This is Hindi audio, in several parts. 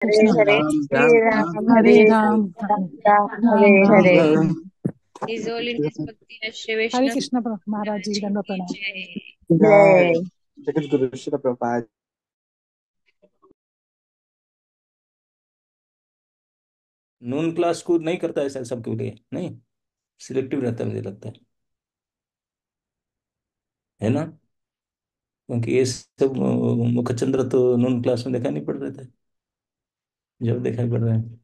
हरे कृष्ण। हरे राम श्री राम राम राम हरे हरे राम राम राम हरे राम राम हरे। हरे राम। हरे। His Holiness Bhakti Shri हरे Vaishnava कृष्ण महाराज जी, जी दंडवत की प्रणाम। जय। जय जय। जगत गुरु श्री प्रभुपाद। नून क्लास को नहीं करता ऐसा सबके लिए, नहीं, सिलेक्टिव रहता है मुझे लगता है ना? क्योंकि ये सब मुखचंद्र तो नून क्लास में देखा नहीं पड़ रहे थे, जब दिखाई पड़ रहे हैं,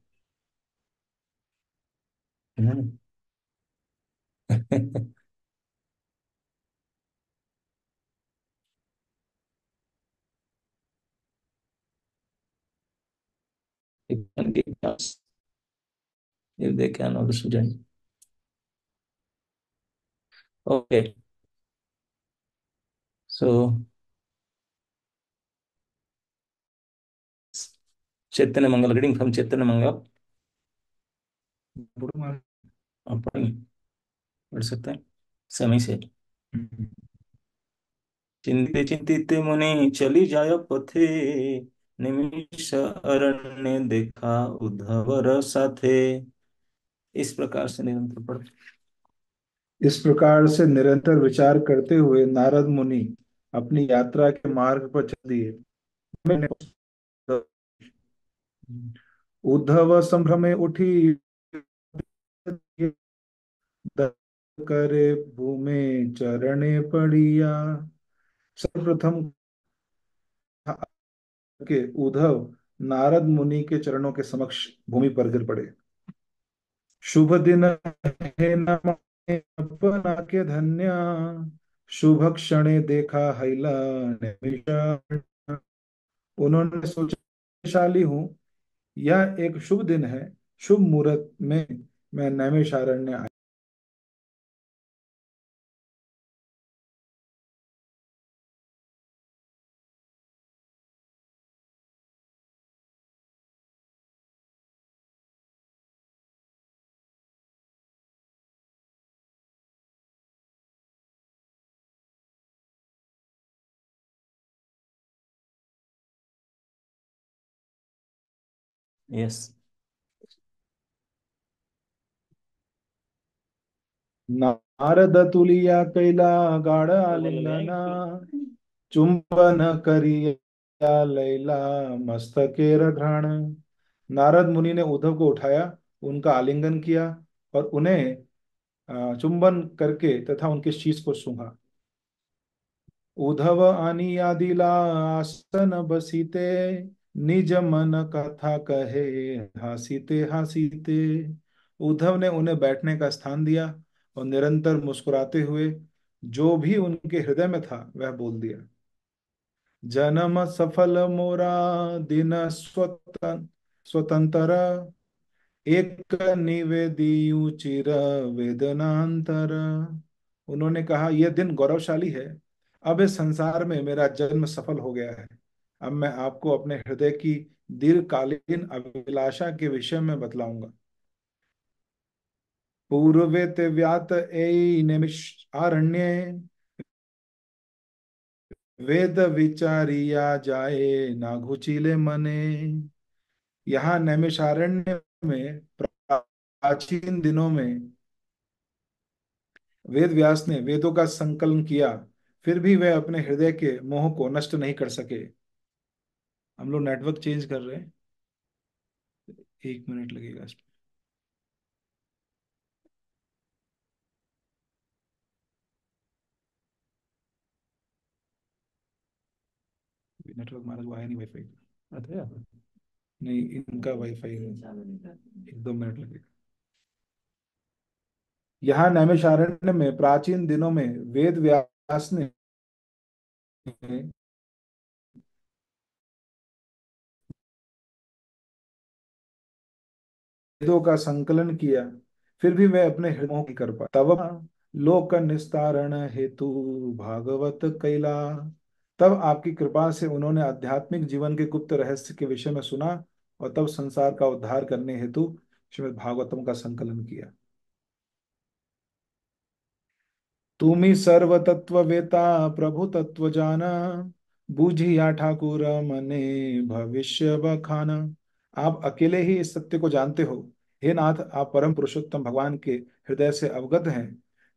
है ना? एक क्लास ये देखे आना तो सुझाएं। Okay, so Chaitanya Mangal, reading from Chaitanya Mangal. आप पढ़ सकते हैं समय से। चिंतित चिंतित मुनि चली जाय पथे, निमिष अरण्य देखा उद्धवर साथे। इस प्रकार से निरंतर पढ़। इस प्रकार से निरंतर विचार करते हुए नारद मुनि अपनी यात्रा के मार्ग पर चल दिए। उद्धव संभ्रमे उठी, करे भूमि चरणे पड़िया। सर्वप्रथम के उद्धव नारद मुनि के चरणों के समक्ष भूमि पर गिर पड़े। शुभ दिन है नम अपना के धन्य, शुभ क्षणे देखा हैला निमिषा। उन्होंने सोचा, शाली हूँ, यह एक शुभ दिन है, शुभ मुहूर्त में मैं नैमिषारण्य आया। यस। नारद तुलिया कैला गाढ़ आलिंगना, चुंबन करिया लैला मस्तके रघ्राण। नारद मुनि ने उद्धव को उठाया, उनका आलिंगन किया और उन्हें चुंबन करके तथा उनके शीश को सूंघा। उद्धव आनी आदिला आसन बसीते, निज मन कथा कहे हासीते हासीते। उद्धव ने उन्हें बैठने का स्थान दिया और निरंतर मुस्कुराते हुए जो भी उनके हृदय में था वह बोल दिया। जन्म सफल मोरा दिन स्वतंत्र, एक निवेदियु चिर वेदनांतर। उन्होंने कहा, यह दिन गौरवशाली है। अब इस संसार में मेरा जन्म सफल हो गया है। अब मैं आपको अपने हृदय की दीर्घकालीन अभिलाषा के विषय में बतलाऊंगा। पूर्वे ते व्यात ए निमिष आरण्य, वेद विचारिया जाए ना घुचिले मने। यहाँ नैमिषारण्य में प्राचीन दिनों में वेद व्यास ने वेदों का संकलन किया, फिर भी वे अपने हृदय के मोह को नष्ट नहीं कर सके। हम लोग नेटवर्क चेंज कर रहे हैं, 1 मिनट लगेगा इस पे। नेटवर्क हमारा जो आया नहीं वाईफाई का। अरे यार, नहीं, इनका वाईफाई है, 1-2 मिनट लगेगा। यहाँ नैमिषारण्य में प्राचीन दिनों में वेद व्यास ने वेदों का संकलन किया, फिर भी वे अपने हृदय की कर पाए। तब लोक निस्तारण हेतु भागवत कैला। तब आपकी कृपा से उन्होंने आध्यात्मिक जीवन के गुप्त रहस्य के विषय में सुना और तब संसार का उद्धार करने हेतु श्रीमद् भागवतम का संकलन किया। तुमी सर्व तत्व वेता प्रभु तत्व जाना, बूझिया ठाकुर मने भविष्य बखाना। आप अकेले ही इस सत्य को जानते हो। हे नाथ, आप परम पुरुषोत्तम भगवान के हृदय से अवगत हैं।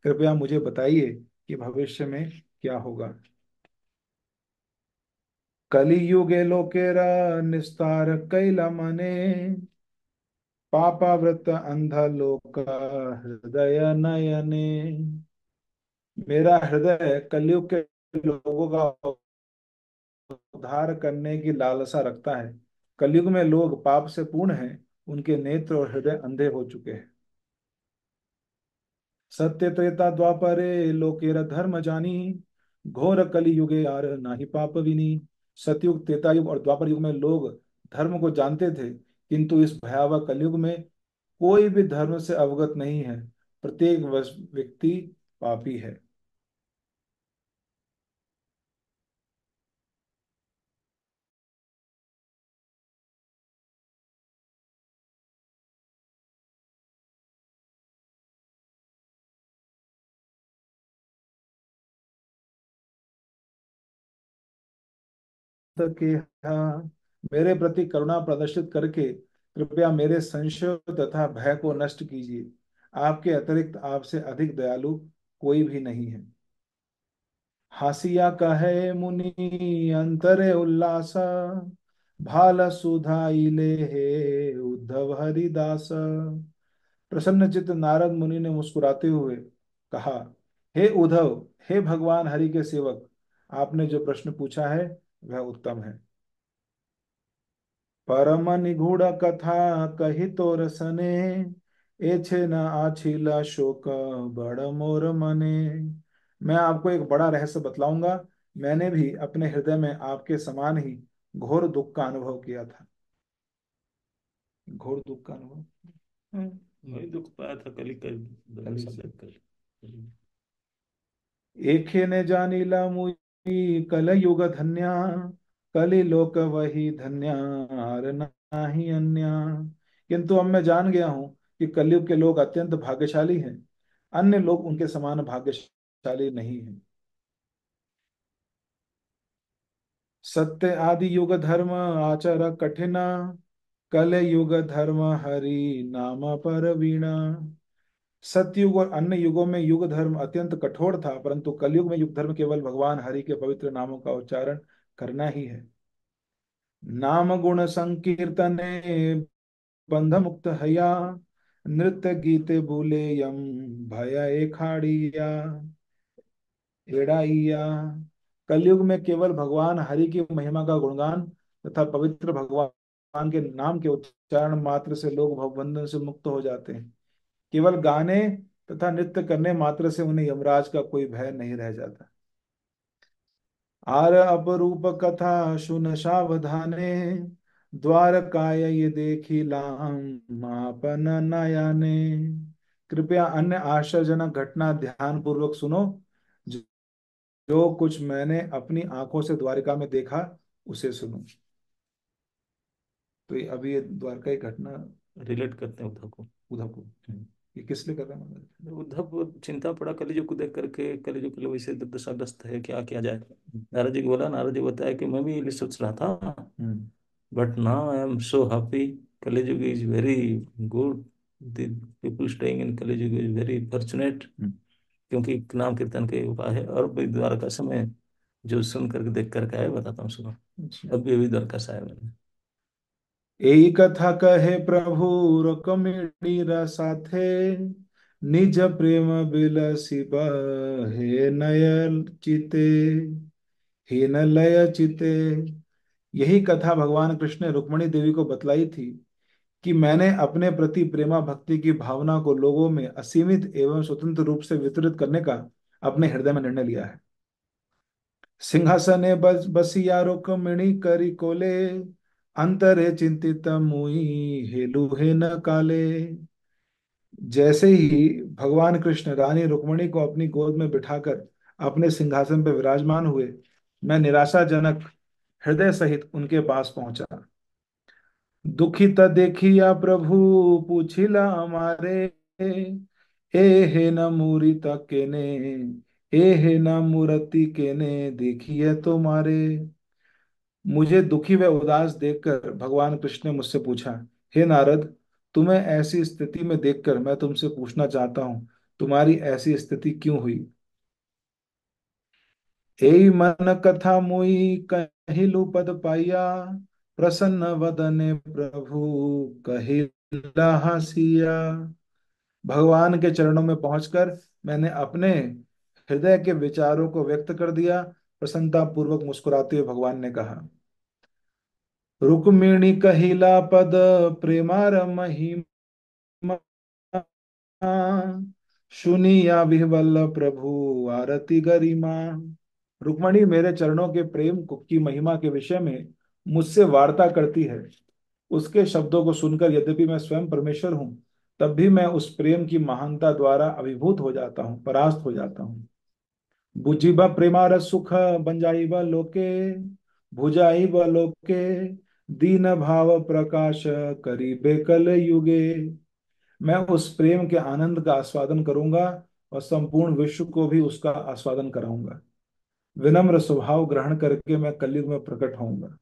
कृपया मुझे बताइए कि भविष्य में क्या होगा। कलियुगे लोकेरा निस्तार कैला मने, पापावृत अंधा लोक हृदय नयने। मेरा हृदय कलयुग के लोगों का उद्धार करने की लालसा रखता है। कलयुग में लोग पाप से पूर्ण हैं, उनके नेत्र और हृदय अंधे हो चुके हैं। सत्य त्रेता द्वापरे लोकेर धर्म जानी, घोर कलि युगे यार नाही पाप विनी। सतयुग, त्रेता युग और द्वापर युग में लोग धर्म को जानते थे, किंतु इस भयावह कलयुग में कोई भी धर्म से अवगत नहीं है। प्रत्येक व्यक्ति पापी है। के मेरे प्रति करुणा प्रदर्शित करके कृपया मेरे संशय तथा भय को नष्ट कीजिए। आपके अतिरिक्त आपसे अधिक दयालु कोई भी नहीं है। हासिया कहे मुनि अंतरे उल्लास, भाल सुधाइले हे उद्धव हरिदास। प्रसन्नचित्त नारद मुनि ने मुस्कुराते हुए कहा, हे उद्धव, हे भगवान हरि के सेवक, आपने जो प्रश्न पूछा है वह उत्तम है। परम निगूढ़ कथा कही तो रसने, एछे न आछिला शोक बड़ मोर मने। मैं आपको एक बड़ा रहस्य बतलाऊंगा। मैंने भी अपने हृदय में आपके समान ही घोर दुख का अनुभव किया था। घोर दुख का अनुभव। वही दुख पाया था कली कल। एखे ने जानीला मुई कल युग धन्या, कलि लोक वही धन्या आर नाही अन्या। किंतु अब मैं जान गया हूं कि कलयुग के लोग अत्यंत भाग्यशाली हैं। अन्य लोग उनके समान भाग्यशाली नहीं हैं। सत्य आदि युग धर्म आचर कठिना, कल युग धर्म हरि नाम पर वीणा। सतयुग और अन्य युगों में युग धर्म अत्यंत कठोर था, परंतु कलयुग में युग धर्म केवल भगवान हरि के पवित्र नामों का उच्चारण करना ही है। नाम गुण संकीर्तने बंध मुक्त हया, नृत्य गीते बोले यम भय एखाड़िया एड़ाइया। कलयुग में केवल भगवान हरि की महिमा का गुणगान तथा पवित्र भगवान के नाम के उच्चारण मात्र से लोग भवबंधन से मुक्त हो जाते हैं। केवल गाने तथा नृत्य करने मात्र से उन्हें यमराज का कोई भय नहीं रह जाता। आर अपरूप कथा सुन सावधाने, द्वारकाय ये देखी लाम आपन नयने। कृपया अन्य आश्चर्यजनक घटना ध्यान पूर्वक सुनो। जो जो कुछ मैंने अपनी आंखों से द्वारिका में देखा उसे सुनो। तो ये अभी ये द्वारका की घटना रिलेट करते हैं उद्धव को। उद्धव को, ये किस लिए कर रहा है? उद्धव को चिंता पड़ा कलिजुग को देख करके, कलिजुग के लिए वैसे दुर्दशाग्रस्त है, क्या किया जाए। नारद जी को बोला, नारद जी बताया कि मैं भी ये सोच रहा था, but now I am so happy. कलिजुग is very good, the people staying in कलिजुग is very fortunate, क्योंकि नाम कीर्तन के उपाय है। और भी द्वारका समय जो सुन करके देख करके आए, बताता हूँ, सुनो। अभी अभी द्वारका से आया मैंने। यही कथा कहे प्रभु रुक्मिणी साथे, निज प्रेम बिलसी हे नय चिते, हे न लय चिते। यही कथा भगवान कृष्ण ने रुक्मिणी देवी को बतलाई थी कि मैंने अपने प्रति प्रेमा भक्ति की भावना को लोगों में असीमित एवं स्वतंत्र रूप से वितरित करने का अपने हृदय में निर्णय लिया है। सिंहासने बसिया रुक्मिणी करी कोले, अंतरे चिंतित मुई हेलु हे न काले। जैसे ही भगवान कृष्ण रानी रुक्मिणी को अपनी गोद में बिठाकर अपने सिंहासन पर विराजमान हुए, मैं निराशाजनक हृदय सहित उनके पास पहुंचा। दुखित देखिया प्रभु पूछिला हमारे, ए हे न मूरी केने, ए हे न मूर्ति केने देखिए तुम्हारे। मुझे दुखी व उदास देखकर भगवान कृष्ण ने मुझसे पूछा, हे नारद, तुम्हें ऐसी स्थिति में देखकर मैं तुमसे पूछना चाहता हूँ, तुम्हारी ऐसी स्थिति क्यों हुई? एई मन कथा मुई कहिलु पद पाइया, प्रसन्न वदने प्रभु कहिला हसिया। भगवान के चरणों में पहुंचकर मैंने अपने हृदय के विचारों को व्यक्त कर दिया। प्रसन्नता पूर्वक मुस्कुराते हुए भगवान ने कहा, रुक्मिणी कहिला पद प्रेमार महिमा, सुनिया विह्वल प्रभु आरती गरिमा। रुक्मणी मेरे चरणों के प्रेम की महिमा के विषय में मुझसे वार्ता करती है। उसके शब्दों को सुनकर यद्यपि मैं स्वयं परमेश्वर हूं, तब भी मैं उस प्रेम की महानता द्वारा अभिभूत हो जाता हूँ, परास्त हो जाता हूँ। बुझिबा प्रेमार सुख बंजाइबा लोके, भुजाइबा लोके दीन भाव प्रकाश करीबे कल युगे। मैं उस प्रेम के आनंद का आस्वादन करूंगा और संपूर्ण विश्व को भी उसका आस्वादन कराऊंगा। विनम्र स्वभाव ग्रहण करके मैं कलयुग में प्रकट होऊंगा।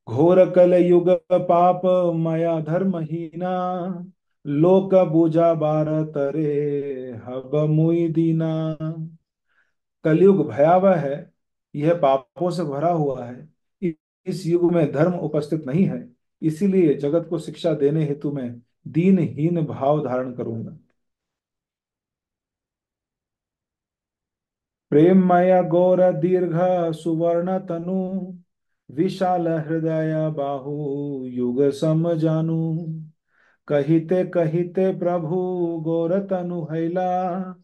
घोर कल युग पाप माया धर्महीना, लोक बुझा बार तरे हब मुई दीना। कलयुग भयावह है, यह पापों से भरा हुआ है। इस युग में धर्म उपस्थित नहीं है, इसीलिए जगत को शिक्षा देने हेतु मैं दीनहीन भाव धारण करूंगा। प्रेममय गौर दीर्घ सुवर्ण तनु, विशाल हृदय बाहु युग सम जानू। कहिते कहिते प्रभु गौर तनु हैला,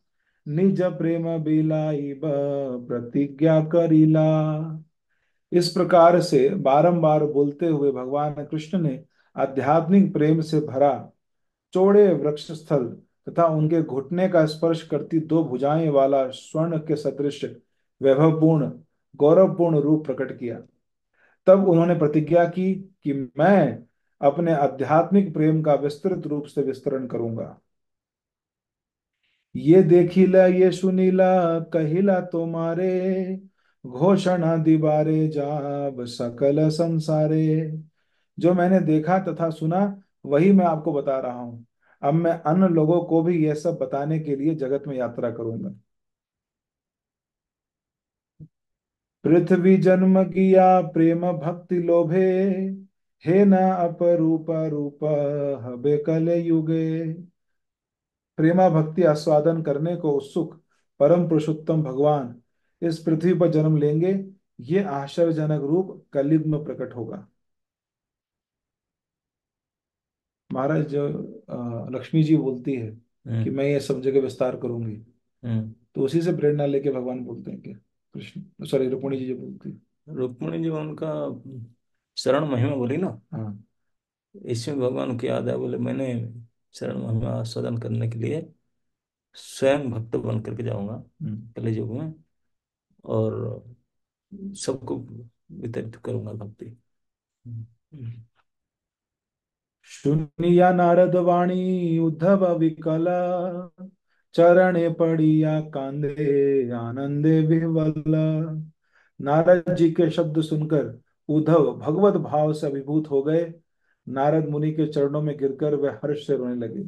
निज प्रेम बिलाई प्रतिज्ञा करिला। इस प्रकार से बारंबार बोलते हुए भगवान कृष्ण ने आध्यात्मिक प्रेम से भरा चौड़े वृक्ष स्थल तथा उनके घुटने का स्पर्श करती दो भुजाएं वाला स्वर्ण के सदृश वैभवपूर्ण गौरवपूर्ण रूप प्रकट किया। तब उन्होंने प्रतिज्ञा की कि मैं अपने आध्यात्मिक प्रेम का विस्तृत रूप से विस्तरण करूंगा। ये देखिला ये सुनीला कहिला तुम्हारे, घोषणा दिबारे जाब सकल संसारे। जो मैंने देखा तथा सुना वही मैं आपको बता रहा हूं। अब मैं अन्य लोगों को भी यह सब बताने के लिए जगत में यात्रा करूंगा। पृथ्वी जन्म किया प्रेम भक्ति लोभे, हे न अपरूप रूप हबे कल युगे। प्रेमा भक्ति आस्वादन करने को उत्सुक परम पुरुषोत्तम भगवान इस पृथ्वी पर जन्म लेंगे। ये आश्चर्यजनक रूप कलयुग में प्रकट होगा। महाराज जो लक्ष्मी जी बोलती है कि मैं ये सब जगह विस्तार करूंगी, तो उसी से प्रेरणा लेके भगवान बोलते हैं क्या? कृष्ण सॉरी रुक्मिणी जी जो बोलती है। रुक्मिणी जी उनका शरण महिमा बोली ना, हाँ। इसमें भगवान को याद है, बोले मैंने शरण महिमा आस्वादन करने के लिए स्वयं भक्त बन करके जाऊंगा कलयुग में, और सबको वितरित करूंगा भक्ति। सुनिया नारद वाणी उद्धव विकल, चरणे पड़िया कांदे आनंदे विह्वल। नारद जी के शब्द सुनकर उद्धव भगवत भाव से अभिभूत हो गए। नारद मुनि के चरणों में गिरकर वे हर्ष से रोने लगे।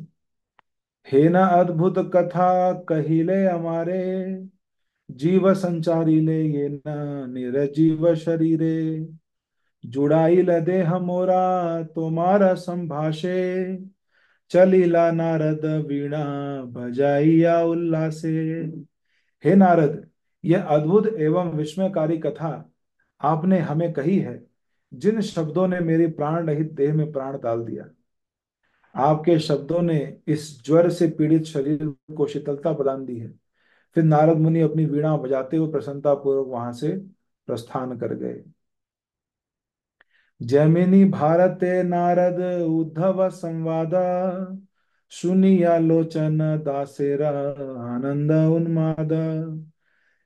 हे न अद्भुत कथा कहिले हमारे, जीव संचारी ले ये न निरजीव शरीरे। जुड़ाई देह मोरा तुम्हारा संभाषे, चलीला नारद वीणा बजाइया उल्लासे। हे नारद, यह अद्भुत एवं विस्मयकारी कथा आपने हमें कही है, जिन शब्दों ने मेरी प्राण रहित देह में प्राण डाल दिया। आपके शब्दों ने इस ज्वर से पीड़ित शरीर को शीतलता प्रदान दी है। फिर नारद मुनि अपनी वीणा बजाते हुए प्रसन्नता पूर्वक वहां से प्रस्थान कर गए। जैमिनी भारते नारद उद्धव संवाद, सुनिया लोचन दासेरा आनंद उन्माद।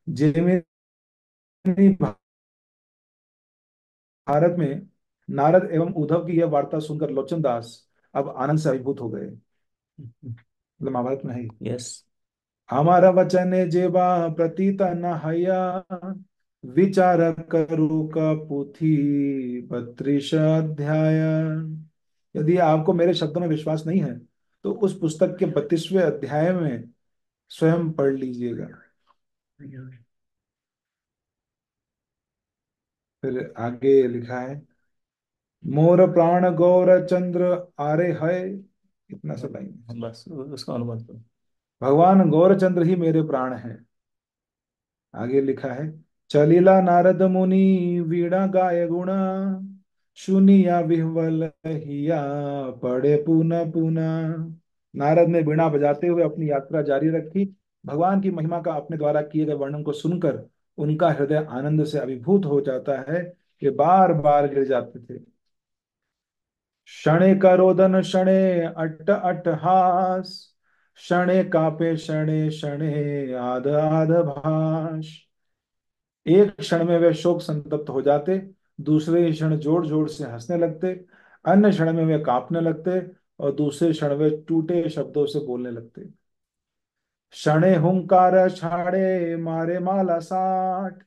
जैमिनी भारत में नारद एवं उद्धव की यह वार्ता सुनकर लोचन दास अब आनंद से अभिभूत हो गए। मतलब महाभारत में है। यस। हमारा वचन जेबा प्रतीत न हया, विचार करू का पोथी 32 अध्याय। यदि आपको मेरे शब्दों में विश्वास नहीं है तो उस पुस्तक के 32वें अध्याय में स्वयं पढ़ लीजिएगा। फिर आगे लिखा है, मोर प्राण गौर चंद्र आरे है, इतना सा लाइन। बस उसका अनुवाद करो। भगवान गौरचंद्र ही मेरे प्राण हैं। आगे लिखा है, चलिला नारद मुनि वीणा गाय गुणा, सुनिया विह्वल हिया पढ़े पुनः पुनः। नारद ने वीणा बजाते हुए अपनी यात्रा जारी रखी। भगवान की महिमा का अपने द्वारा किए गए वर्णन को सुनकर उनका हृदय आनंद से अभिभूत हो जाता है। वे बार बार गिर जाते थे। शणे करोदन शणे अट्ट अट्टहास, शणे कापे शणे शणे आध आध भाष। एक क्षण में वे शोक संतप्त हो जाते, दूसरे ही क्षण जोर जोर से हंसने लगते, अन्य क्षण में वे कांपने लगते और दूसरे क्षण वे टूटे शब्दों से बोलने लगते। शणे हुंकार छाड़े मारे माला साठ,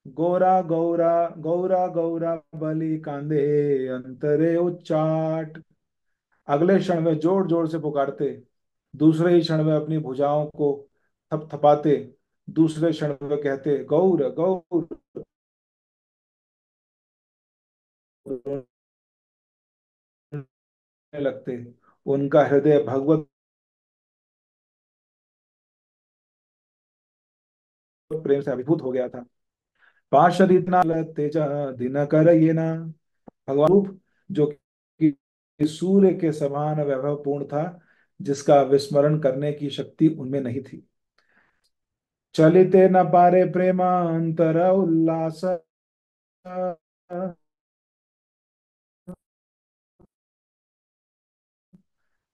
गोरा गौरा गौरा गौरा बलि कांदे अंतरे उच्चाट। अगले क्षण वे जोर जोर से पुकारते, दूसरे ही क्षण वे अपनी भुजाओं को थपथपाते, दूसरे क्षण वे कहते गौर गौर, रोने लगते। उनका हृदय भगवत प्रेम से अभिभूत हो गया था। पार्षद इतना तेजा दिन कर ये ना। भगवान रूप जो कि सूर्य के समान वैभवपूर्ण था, जिसका विस्मरण करने की शक्ति उनमें नहीं थी। चलिते न पारे प्रेमांतर उल्लास,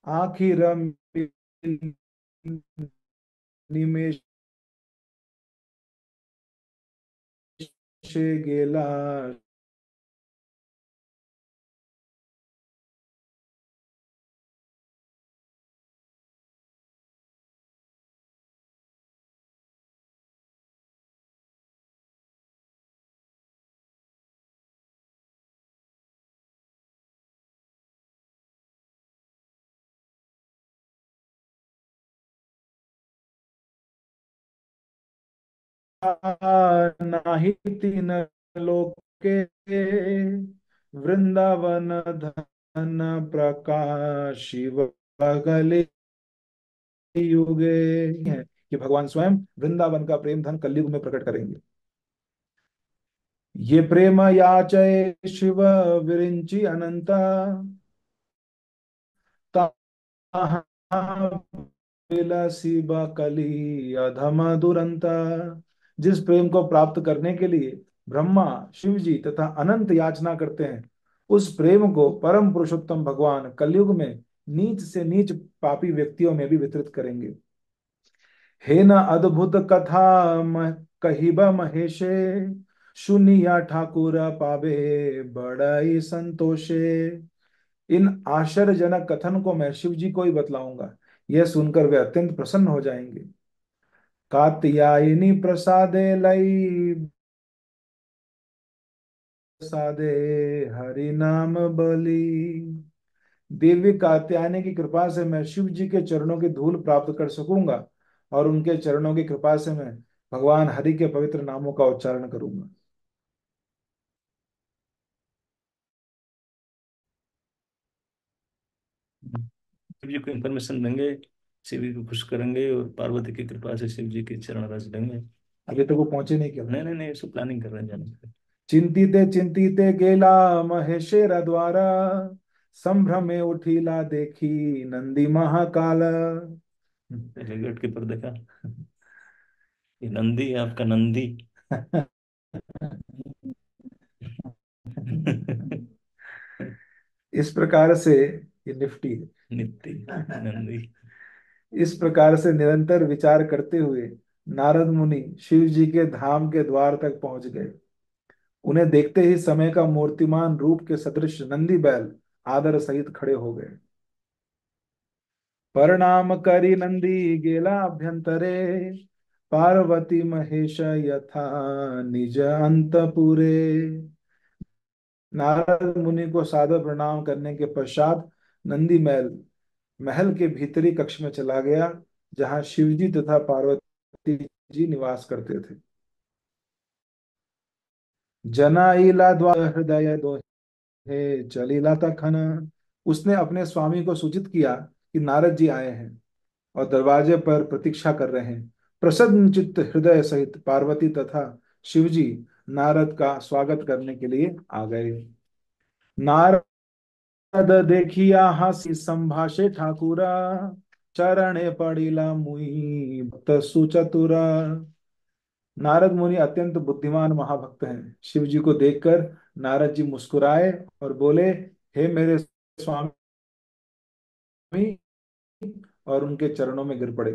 आखिर निमेष गेला। नाही तीन लोके, वृंदावन धन प्रकाश शिव गले युगे। है कि भगवान स्वयं वृंदावन का प्रेम धन कलयुग में प्रकट करेंगे। ये प्रेम याचय शिव विरिंची अनंता, विलासी कली अधम दुरंता। जिस प्रेम को प्राप्त करने के लिए ब्रह्मा शिव जी तथा अनंत याचना करते हैं, उस प्रेम को परम पुरुषोत्तम भगवान कलयुग में नीच से नीच पापी व्यक्तियों में भी वितरित करेंगे। हे न अद्भुत कथा कहिब महेशे, सुनिया ठाकुर पावे बड़ाई संतोषे। इन आश्चर्यजनक कथन को मैं शिव जी को ही बतलाऊंगा, यह सुनकर वे अत्यंत प्रसन्न हो जाएंगे। कात्यायनी प्रसादे लई प्रसादे हरि नाम बलि। देवी कात्यायनी की कृपा से मैं शिव जी के चरणों की धूल प्राप्त कर सकूंगा और उनके चरणों की कृपा से मैं भगवान हरि के पवित्र नामों का उच्चारण करूंगा। शिव जी को इन्फॉर्मेशन देंगे, शिव जी को खुश करेंगे और पार्वती की कृपा से शिव जी के चरण रच देंगे। अभी तक वो पहुंचे नहीं क्या? नहीं नहीं नहीं, सब प्लानिंग कर रहे हैं जाने की। चिंतिते चिंतिते गेला महेशेर द्वारा, संभ्रमे उठीला देखी नंदी महाकाल। पहले गेट के पर देखा, ये नंदी है आपका नंदी। इस प्रकार से ये निफ्टी है। नित्य नंदी। इस प्रकार से निरंतर विचार करते हुए नारद मुनि शिव जी के धाम के द्वार तक पहुंच गए। उन्हें देखते ही समय का मूर्तिमान रूप के सदृश नंदी बैल आदर सहित खड़े हो गए। प्रणाम करी नंदी गेला अभ्यंतरे, पार्वती महेश यथा निज अंतपुरे। नारद मुनि को सादर प्रणाम करने के पश्चात नंदी महल महल के भीतरी कक्ष में चला गया, जहां शिवजी तथा पार्वती जी निवास करते थे। जनाइला द्वार हृदय दोहे चलीला तखन। उसने अपने स्वामी को सूचित किया कि नारद जी आए हैं और दरवाजे पर प्रतीक्षा कर रहे हैं। प्रसन्न चित्त हृदय सहित पार्वती तथा शिवजी नारद का स्वागत करने के लिए आ गए। नारद देखिया हंसी संभाषे ठाकुरा, चरणे पड़िला मुई भक्त सुचतुरा। नारद मुनि अत्यंत बुद्धिमान महाभक्त हैं। शिव जी को देखकर नारद जी मुस्कुराए और बोले, हे मेरे स्वामी, और उनके चरणों में गिर पड़े।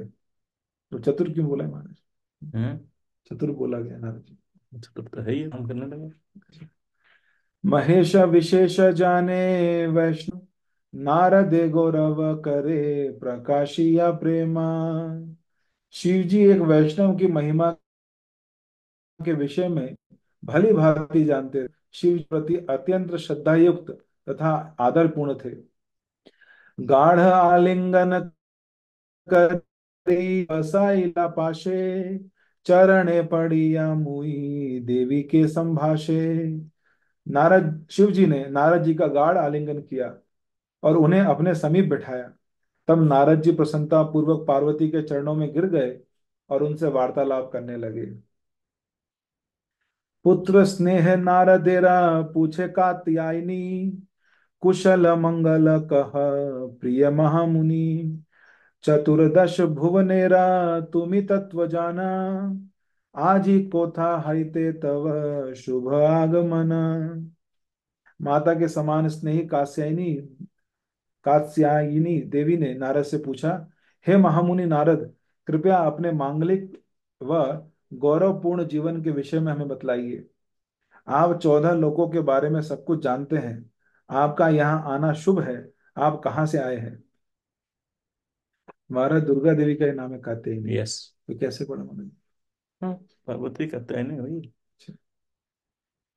तो चतुर क्यों बोला है महाराज? चतुर बोला गया नारद जी। चतुर तो है ही, हम करने लगे। महेश विशेष जाने वैष्णव, नारद गौरव करे प्रकाशिया प्रेमा। शिव जी एक वैष्णव की महिमा के विषय में भली भांति जानते, शिव जी प्रति अत्यंत श्रद्धायुक्त तथा आदरपूर्ण थे। गाढ़ आलिंगन करी बसाइला पाशे, चरणे पड़िया मुई देवी के संभाषे। नारद शिव जी ने नारद जी का गाढ़ आलिंगन किया और उन्हें अपने समीप बिठाया। तब नारद जी प्रसन्नता पूर्वक पार्वती के चरणों में गिर गए और उनसे वार्तालाप करने लगे। पुत्र स्नेह नारदेरा पूछे कात्यायनी, कुशल मंगल कह प्रिय महामुनि। चतुर्दश भुवनेरा तुमि तत्व जाना, आजी कोथा हरिते तव शुभ आगमन। माता के समान स्नेही कात्यायनी देवी ने नारद से पूछा, हे महामुनि नारद, कृपया अपने मांगलिक व गौरवपूर्ण जीवन के विषय में हमें बतलाइए। आप 14 लोकों के बारे में सब कुछ जानते हैं। आपका यहाँ आना शुभ है। आप कहाँ से आए हैं? महाराज दुर्गा देवी का ही नाम है कात्यायनी। यस। तो कैसे पढ़ा मैंने? हाँ, पार्वती कहते हैं नहीं वही,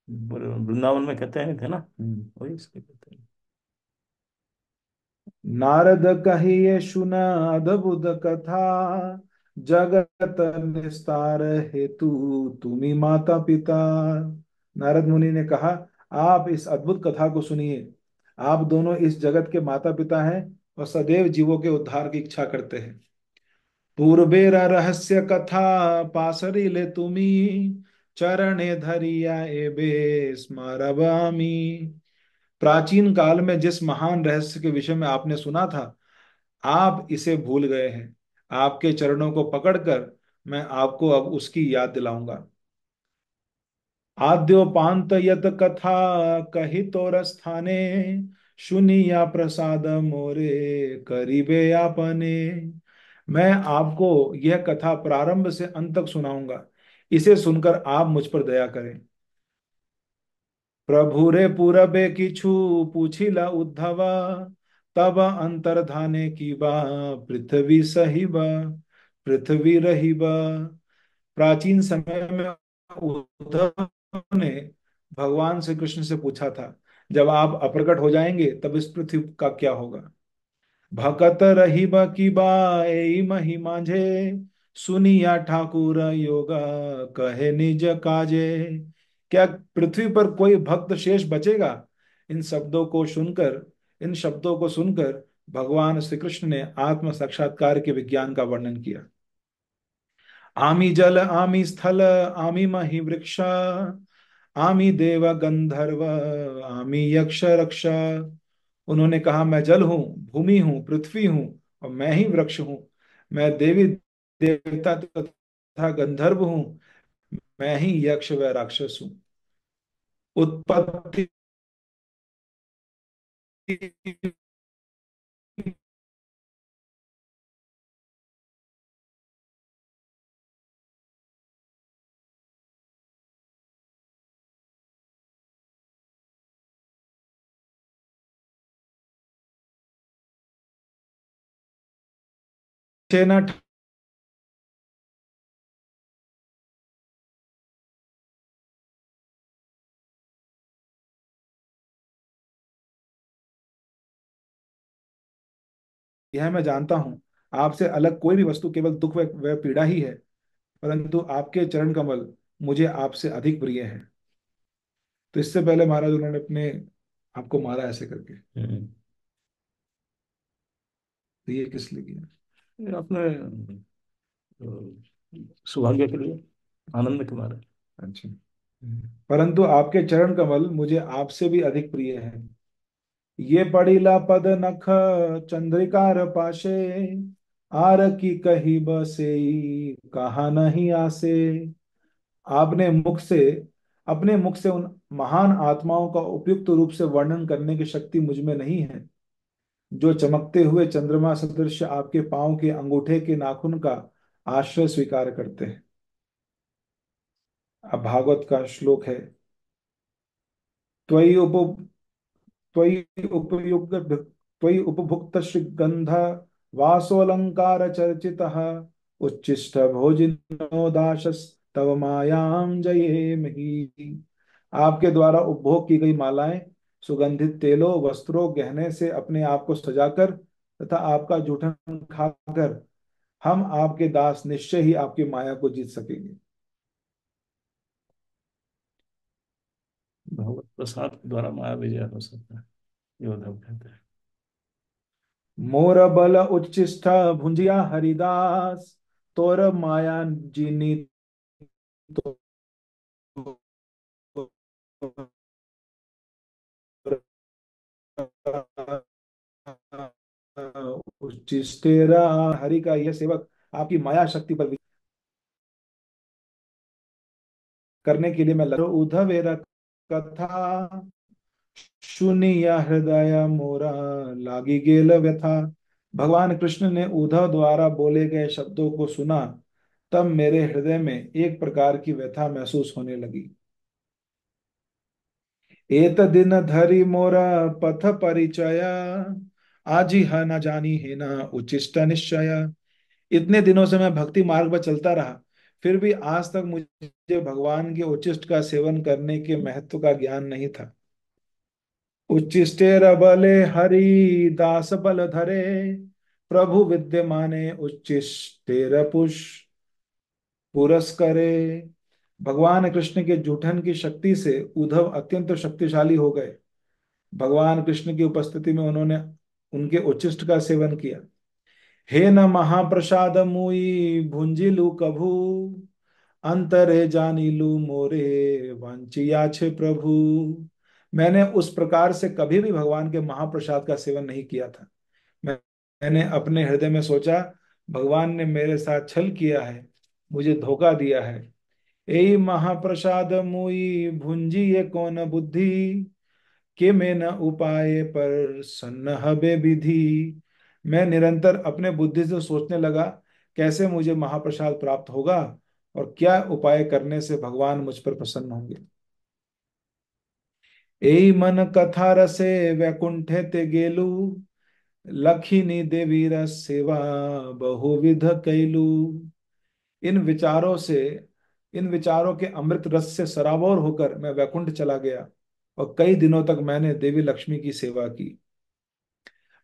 वृंदावन में कहते हैं नहीं थे ना, वही इसलिए कहते हैं। नारद कहिए सुना अद्भुत कथा, जगत निस्तार हेतु तुम्ही माता पिता। नारद मुनि ने कहा, आप इस अद्भुत कथा को सुनिए। आप दोनों इस जगत के माता पिता हैं और सदैव जीवों के उद्धार की इच्छा करते हैं। पूर्वेरा रहस्य कथा पासरी ले तुम्ही, चरणे धरिया एबे स्मरवामी। प्राचीन काल में जिस महान रहस्य के विषय में आपने सुना था, आप इसे भूल गए हैं। आपके चरणों को पकड़कर मैं आपको अब उसकी याद दिलाऊंगा। आद्योपांत यत कथा कही तोर स्थाने, सुनिया प्रसाद मोरे करीबे आपने। मैं आपको यह कथा प्रारंभ से अंत तक सुनाऊंगा। इसे सुनकर आप मुझ पर दया करें। प्रभुरे पूरबे किछु पूछिला उद्धवा, तब अंतर्धाने की बा पृथ्वी सहिबा पृथ्वी रहिबा। प्राचीन समय में उद्धव ने भगवान श्री कृष्ण से पूछा था, जब आप अप्रकट हो जाएंगे तब इस पृथ्वी का क्या होगा। भकत रहिबा की बा एई मही मांझे, सुनिया ठाकुर योगा कहे निज काजे। क्या पृथ्वी पर कोई भक्त शेष बचेगा? इन शब्दों को सुनकर भगवान श्री कृष्ण ने आत्म साक्षात्कार के विज्ञान का वर्णन किया। आमी जल आमी स्थल आमी मही वृक्ष, आमी देव गंधर्व आमी यक्ष रक्षा। उन्होंने कहा, मैं जल हूं, भूमि हूं, पृथ्वी हूं और मैं ही वृक्ष हूं। मैं देवी देवता तथा गंधर्व हूं। मैं ही यक्ष व राक्षस हूं। उत्पत्ति न यह मैं जानता हूँ, आपसे अलग कोई भी वस्तु केवल दुख व पीड़ा ही है, परंतु आपके चरण कमल मुझे आपसे अधिक प्रिय है। तो इससे पहले महाराज उन्होंने अपने आपको मारा ऐसे करके, तो ये किस लिए किया? ये अपने सौभाग्य के लिए, आनंद के मारे। अच्छा। परंतु आपके चरण कमल मुझे आपसे भी अधिक प्रिय है। ये पड़ीला पद नख चंद्रिकार पाशे, आर की कही बसे कहा नहीं आसे। आपने मुख से अपने मुख से उन महान आत्माओं का उपयुक्त रूप से वर्णन करने की शक्ति मुझ में नहीं है, जो चमकते हुए चंद्रमा सदृश आपके पांव के अंगूठे के नाखून का आश्रय स्वीकार करते हैं। अब भागवत का श्लोक है, त्वयि उप त्वयि उपयुक्त त्वयि उपभुक्त श्रीगंध वासोलंकार चर्चितः उच्छिष्ट भोजिनो दाशस तव मायाम जये मही। आपके द्वारा उपभोग की गई मालाएं, सुगंधित तेलों, वस्त्रों, गहने से अपने आप को सजाकर तथा आपका जूठन खाकर हम आपके दास निश्चय ही आपकी माया को जीत सकेंगे। भगवत प्रसाद के द्वारा माया विजय हो सकता है, ये उद्धव कहते हैं। मोर बल उच्चिष्ट भुंजिया हरिदास, तोर माया जीनी तो उच्चिष्टेरा। हरि का यह सेवक आपकी माया शक्ति पर करने के लिए मैं उद्धवेर कथा सुनिया हृदय मोरा लागी गेल व्यथा। भगवान कृष्ण ने उद्धव द्वारा बोले गए शब्दों को सुना, तब मेरे हृदय में एक प्रकार की व्यथा महसूस होने लगी। एत दिन धरि मोरा पथ परिचय, आज ही न जानी है न उचिष्ट निश्चय। इतने दिनों से मैं भक्ति मार्ग पर चलता रहा, फिर भी आज तक मुझे भगवान के उच्चिष्ट का सेवन करने के महत्व का ज्ञान नहीं था। उच्चिष्टेर बले हरि दास बल धरे, प्रभु विद्यमाने उच्चिष्टेर पुरस्करे। भगवान कृष्ण के जूठन की शक्ति से उद्धव अत्यंत शक्तिशाली हो गए। भगवान कृष्ण की उपस्थिति में उन्होंने उनके उच्चिष्ट का सेवन किया। हे न महाप्रसाद मुई भुंजिलु कभू, अंतरे जानिलु मोरे वांछिया छे प्रभु। मैंने उस प्रकार से कभी भी भगवान के महाप्रसाद का सेवन नहीं किया था। मैंने अपने हृदय में सोचा, भगवान ने मेरे साथ छल किया है, मुझे धोखा दिया है। यही महाप्रसाद मुई भुंजी ये कौन बुद्धि, के में न उपाय पर सन्न हबे विधि। मैं निरंतर अपने बुद्धि से सोचने लगा, कैसे मुझे महाप्रसाद प्राप्त होगा और क्या उपाय करने से भगवान मुझ पर प्रसन्न होंगे। एई मन कथा रसे वैकुंठे ते गेलु, लखिनी देवी रस सेवा बहुविध कैलू। इन विचारों से इन विचारों के अमृत रस से सराबोर होकर मैं वैकुंठ चला गया और कई दिनों तक मैंने देवी लक्ष्मी की सेवा की।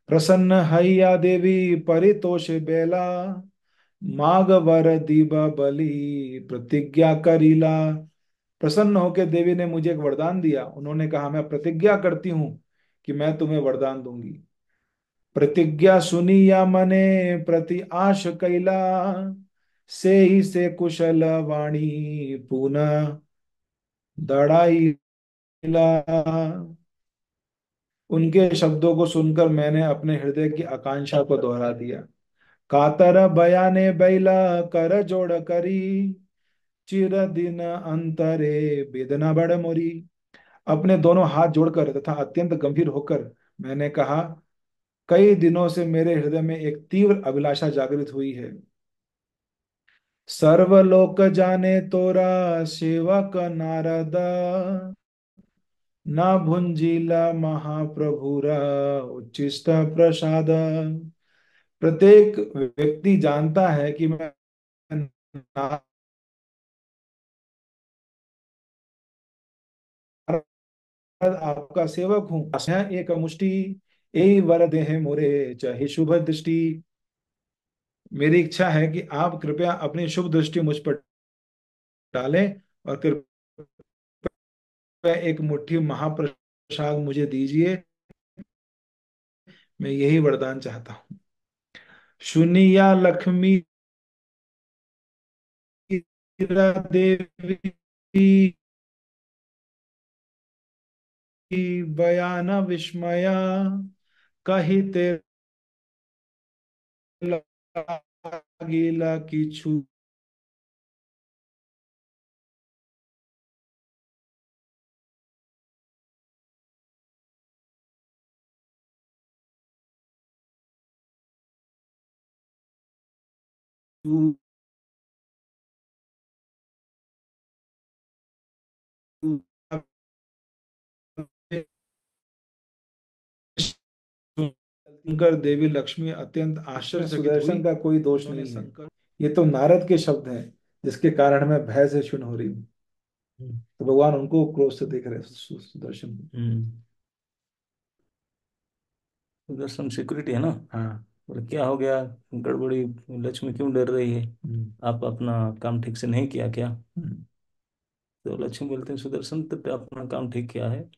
प्रसन्न हैया देवी परितोष बेला, माग वर दीबा बलि प्रतिज्ञा करीला। प्रसन्न होकर देवी ने मुझे एक वरदान दिया। उन्होंने कहा, मैं प्रतिज्ञा करती हूं कि मैं तुम्हें वरदान दूंगी। प्रतिज्ञा सुनी या मने प्रति आश कैला, से ही से कुशल वाणी पुनः दड़ाई ला। उनके शब्दों को सुनकर मैंने अपने हृदय की आकांक्षा को दोहरा दिया। कातर बयाने बैला कर जोड़ करी, चिर दिन अंतरे वेदना बड़ मोरी। अपने दोनों हाथ जोड़कर तथा अत्यंत गंभीर होकर मैंने कहा, कई दिनों से मेरे हृदय में एक तीव्र अभिलाषा जागृत हुई है। सर्वलोक जाने तोरा सेवक नारद, ना भुंजीला महाप्रभुरा उच्चिष्ट प्रसाद। प्रत्येक व्यक्ति जानता है कि मैं नारद आपका सेवक हूँ। एक मुष्टि ए वर देह मोरे चाहे शुभ दृष्टि। मेरी इच्छा है कि आप कृपया अपनी शुभ दृष्टि मुझ पर डालें और कृपया एक मुट्ठी महाप्रसाद मुझे दीजिए। मैं यही वरदान चाहता हूँ। सुनिया लक्ष्मी देवी बयान विस्मया कही ते लागिला किछु। सुनकर देवी लक्ष्मी अत्यंत आश्चर्यचकित हुई। सुदर्शन का कोई दोष नहीं है, ये तो नारद के शब्द हैं जिसके कारण मैं भय से क्षुण्ण हो रही हूँ। तो भगवान उनको क्रोध से देख रहे सुदर्शन को। सुदर्शन सिक्योरिटी है ना। हाँ। और क्या हो गया, गड़बड़ी, लक्ष्मी क्यों डर रही है, आप अपना काम ठीक से नहीं किया क्या? तो लक्ष्मी बोलते हैं सुदर्शन तो अपना काम ठीक किया है,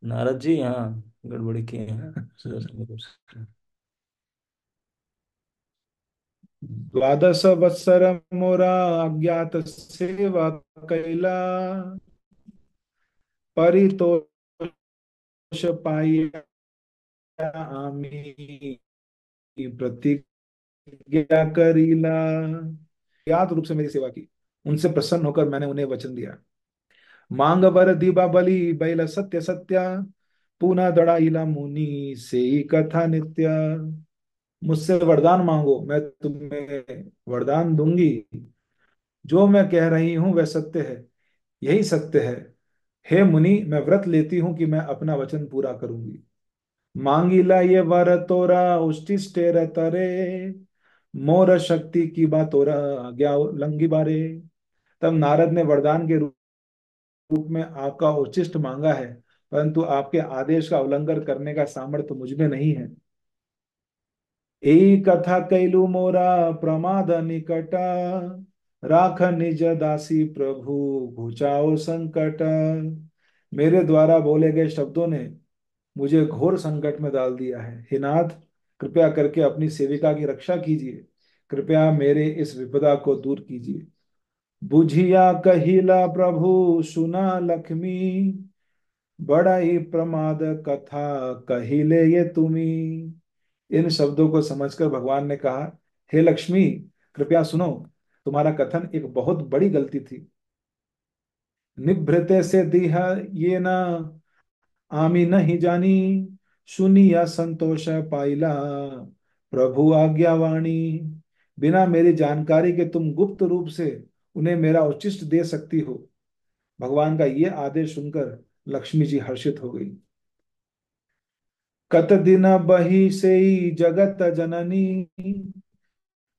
नारद जी यहाँ गड़बड़ी किए हैं। सुदर्शन को द्वादश वत्सर मोरा अज्ञात सेवा कैला परितोष पाइया आमी प्रतिज्ञा करीला। ज्ञात रूप से मेरी सेवा की, उनसे प्रसन्न होकर मैंने उन्हें वचन दिया। मांग वर दीबा बलि बैल सत्य सत्या पुनः दड़ाइला मुनि से ही कथा नित्य। मुझसे वरदान मांगो, मैं तुम्हें वरदान दूंगी। जो मैं कह रही हूं वह सत्य है, यही सत्य है। हे मुनि, मैं व्रत लेती हूं कि मैं अपना वचन पूरा करूंगी। मांगीला ये वर तोरा उष्टिष्टेर तरे मोर शक्ति की बात तोरा आज्ञा लंगी बारे। तब नारद ने वरदान के रूप में आपका उच्चिष्ट मांगा है, परंतु आपके आदेश का उल्लंघन करने का सामर्थ्य मुझ में नहीं है। एक कथा कैलू मोरा प्रमाद निकटा राख निज दासी प्रभु घुचाओ संकट। मेरे द्वारा बोले गए शब्दों ने मुझे घोर संकट में डाल दिया है। हे नाथ, कृपया करके अपनी सेविका की रक्षा कीजिए, कृपया मेरे इस विपदा को दूर कीजिए। बुझिया कहिला प्रभु सुना लक्ष्मी बड़ा ही प्रमाद कथा कहिले ये तुम्ही। इन शब्दों को समझकर भगवान ने कहा, हे लक्ष्मी, कृपया सुनो, तुम्हारा कथन एक बहुत बड़ी गलती थी। निभृते से दीहा ये ना आमी नहीं जानी सुनिया संतोष पाइला प्रभु आज्ञावाणी। बिना मेरी जानकारी के तुम गुप्त रूप से उन्हें मेरा उच्चिष्ट दे सकती हो। भगवान का ये आदेश सुनकर लक्ष्मी जी हर्षित हो गई। कत दिन बही से जगत जननी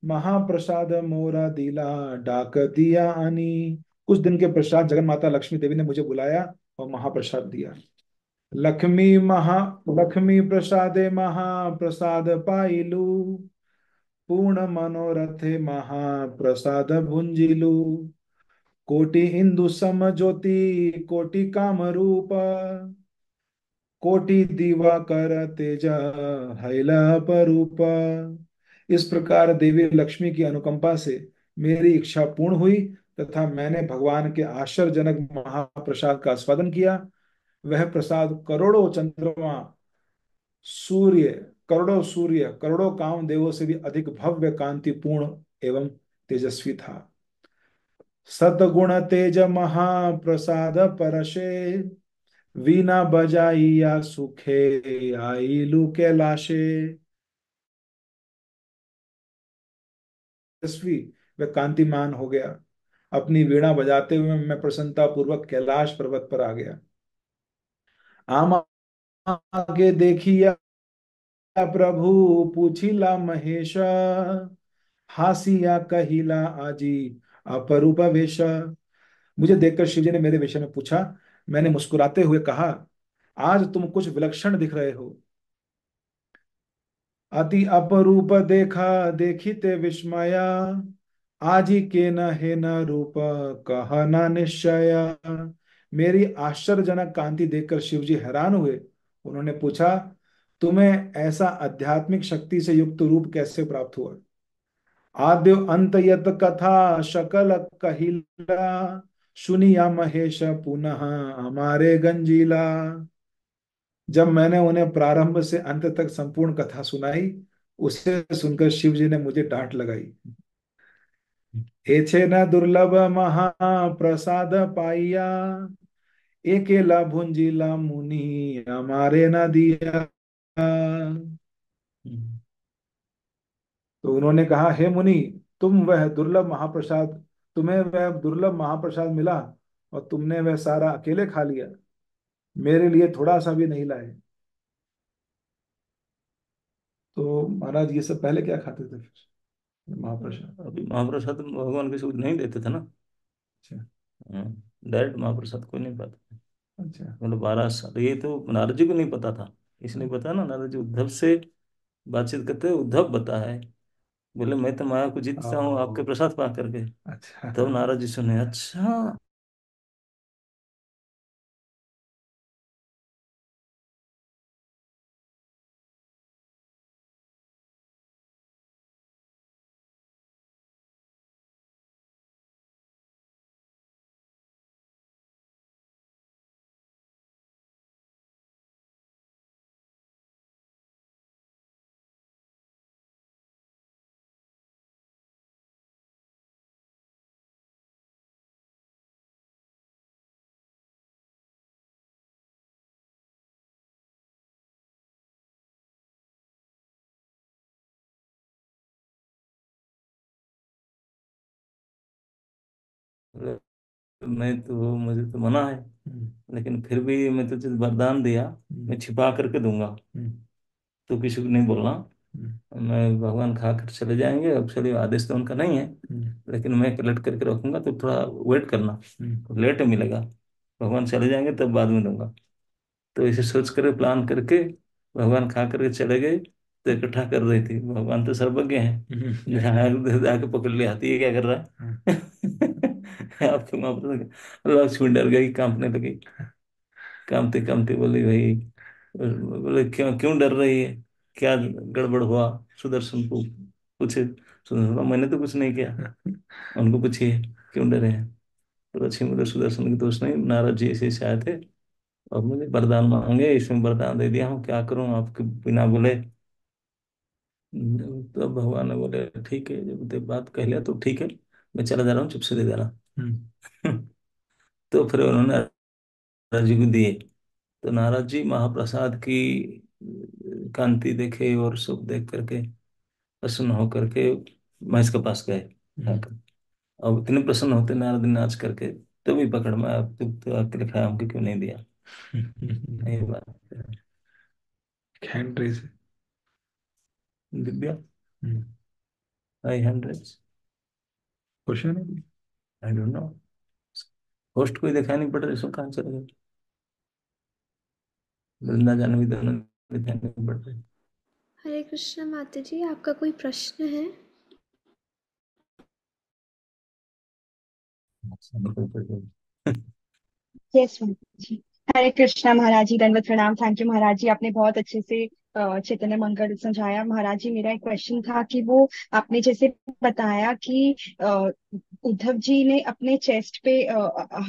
महाप्रसाद मोरा दिला डाक दिया आनी। कुछ दिन के पश्चात जगन माता लक्ष्मी देवी ने मुझे बुलाया और महाप्रसाद दिया। लक्ष्मी महा लक्ष्मी प्रसादे महाप्रसाद पाइलू पूर्ण मनोरथे महाप्रसाद भुंजिलू। कोटि इंदु सम ज्योति कोटि काम रूप कोटि दिवाकर तेज हैला परूप। इस प्रकार देवी लक्ष्मी की अनुकंपा से मेरी इच्छा पूर्ण हुई तथा मैंने भगवान के आश्चर्यजनक महाप्रसाद का आस्वादन किया। वह प्रसाद सूर्य करोड़ों कामदेवों से भी अधिक भव्य, कांतिपूर्ण एवं तेजस्वी था। सतगुण तेज महाप्रसाद परशे वीणा बजाइया सुखे आईलु कैलाशे। तेजस्वी व कांतिमान हो गया। अपनी वीणा बजाते हुए मैं प्रसन्नता पूर्वक कैलाश पर्वत पर आ गया। आम आगे देखिया प्रभु पूछिला महेश हासिया कहिला आजी अपरूप वेश। मुझे देखकर शिवजी ने मेरे विषय में पूछा। मैंने मुस्कुराते हुए कहा, आज तुम कुछ विलक्षण दिख रहे हो। अति अपरूप देखा देखिते विस्मया, आज ही के न है न रूप कह न निश्चय। मेरी आश्चर्यजनक कांति देखकर शिव जी हैरान हुए। उन्होंने पूछा, तुम्हें ऐसा आध्यात्मिक शक्ति से युक्त रूप कैसे प्राप्त हुआ? आद्य अंत यत कथा शकल कहिला, सुनिया महेश पुनः हमारे गंजीला। जब मैंने उन्हें प्रारंभ से अंत तक संपूर्ण कथा सुनाई, उसे सुनकर शिव जी ने मुझे डांट लगाई। एछे न दुर्लभ महाप्रसाद पाइया, एकेला भुंजीला मुनि हमारे न दिया। तो उन्होंने कहा, हे मुनि, तुम्हें वह दुर्लभ महाप्रसाद मिला और तुमने वह सारा अकेले खा लिया, मेरे लिए थोड़ा सा भी नहीं लाए। तो महाराज ये सब पहले क्या खाते थे फिर महाप्रसाद? अभी महाप्रसाद भगवान किसी को नहीं देते थे ना। अच्छा। डायरेक्ट महाप्रसाद कोई नहीं पाता। अच्छा। मतलब 12 साल, ये तो नारद जी को नहीं पता था, इसलिए पता ना, नारद जी उद्धव से बातचीत करते हुए उद्धव बता है, बोले मैं तो माया को जीतता हूँ आपके ओ, प्रसाद पा करके। अच्छा। तब नारद जी सुने, अच्छा। बोले, मैं तो, मुझे तो मना है, लेकिन फिर भी मैं तुझे वरदान दिया, मैं छिपा करके दूंगा, तो किसी को नहीं बोलना। मैं भगवान खा कर चले जाएंगे, अब चलिए आदेश तो उनका नहीं है, लेकिन मैं कलेक्ट करके रखूंगा, तो थोड़ा वेट करना, लेट मिलेगा, भगवान चले जाएंगे तब बाद में दूंगा। तो इसे सोच कर प्लान करके भगवान खा करके चले गए, तो इकट्ठा कर रही थी, भगवान तो सर्वज्ञ हैं, जहाँ आके पकड़ ले आती है, क्या कर रहा है आपके वहां पर लक्ष्मी डर गई, कांपने लगी, कांपते कांपते बोली, भाई, बोले क्यों क्यों डर रही है, क्या गड़बड़ हुआ, सुदर्शन को पूछे। सुदर्शन बोला, मैंने तो कुछ नहीं किया, उनको पूछिए क्यों डरे हैं। तो लक्ष्मी बोले, सुदर्शन के दोस्त नहीं, नारद जी ऐसे ऐसे आए थे और मुझे वरदान मांगे, इसमें वरदान दे दिया हूँ, क्या करूँ आपके बिना बोले। तो भगवान ने बोले, ठीक है, जब ते बात कह लिया तो ठीक है, मैं चला जा रहा हूँ, चुप से दे देना। तो फिर उन्होंने नारद जी को दिए। तो नारद जी महाप्रसाद की कांति देखे और सब देख करके प्रसन्न होकर के महेश के पास गए जाकर। अब इतने प्रसन्न होते नारद ने नाच करके, तभी पकड़ में, अब तो अकेले खाया, हमको क्यों नहीं दिया। ये बात है। Hand raise. Divya, I 100, question है। आई डोंट नो, होस्ट कोई दिखाई नहीं पड़ रहा, इसको कहाँ चले गए, वृंदा जाने भी दोनों दिखाई नहीं पड़ रहे। हरे कृष्ण माता जी, आपका कोई प्रश्न है? यस जी। हरे कृष्णा महाराज जी, दंडवत प्रणाम। थैंक यू महाराज जी, आपने बहुत अच्छे से चैतन्य मंगल समझाया। महाराज जी, मेरा एक क्वेश्चन था कि वो आपने जैसे बताया कि उद्धव जी ने अपने चेस्ट पे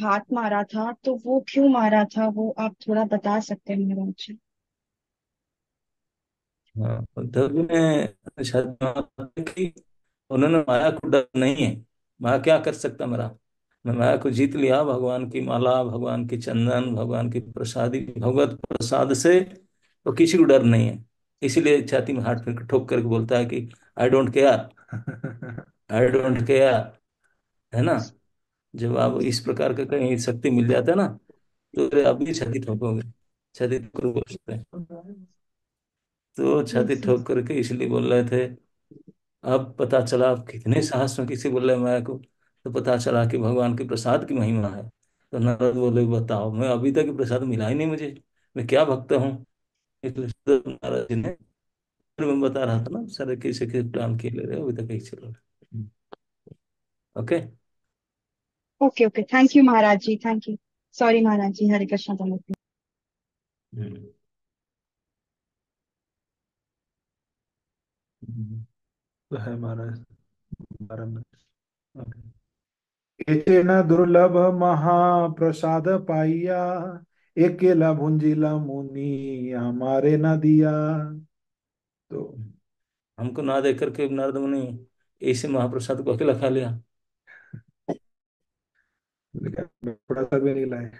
हाथ मारा था, तो वो क्यों मारा था, वो आप थोड़ा बता सकते हैं महाराज जी? हाँ, उद्धव जी ने शायद कहा कि उन्होंने माया को डर नहीं है, माया क्या कर सकता मेरा, मैं माया को जीत लिया, भगवान की माला, भगवान की चंदन, भगवान की प्रसादी, भगवत प्रसाद से तो किसी को डर नहीं है। इसीलिए छाती में हाथ फेर ठोक करके बोलता है कि I don't care, I don't care, है ना। जब आप इस प्रकार का कहीं शक्ति मिल जाता है ना, तो फिर आप भी छाती ठोकोगे, छाती ठोकर बोल सकते हैं। तो छाती यस ठोक करके इसलिए बोल रहे थे। अब पता चला, अब कितने साहस में किसी बोल रहे माया को, तो पता चला कि भगवान के प्रसाद की महिमा है। तो नारद बोले, बताओ, मैं अभी तक ये प्रसाद मिला ही नहीं मुझे, मैं क्या भक्त हूँ। इसलिए तो नारद जी ने मैं बता रहा था ना, सारे कैसे कैसे प्लान किए ले रहे हो, अभी तक यही चल रहा है। Okay. Okay okay, thank you Maharaj ji, thank you. Sorry Maharaj ji, Hare Krishna जन्मोत्सव। हम्म। हम्म। तो है महाराज, 12 मिनट। एके न दुर्लभ महाप्रसाद पाइया, एकेला भुंजिला मुनि हमारे न दिया। तो हमको ना देख करके नारद मुनि ऐसे महाप्रसाद को अकेला खा लिया। थोड़ा सा भी नहीं लाए।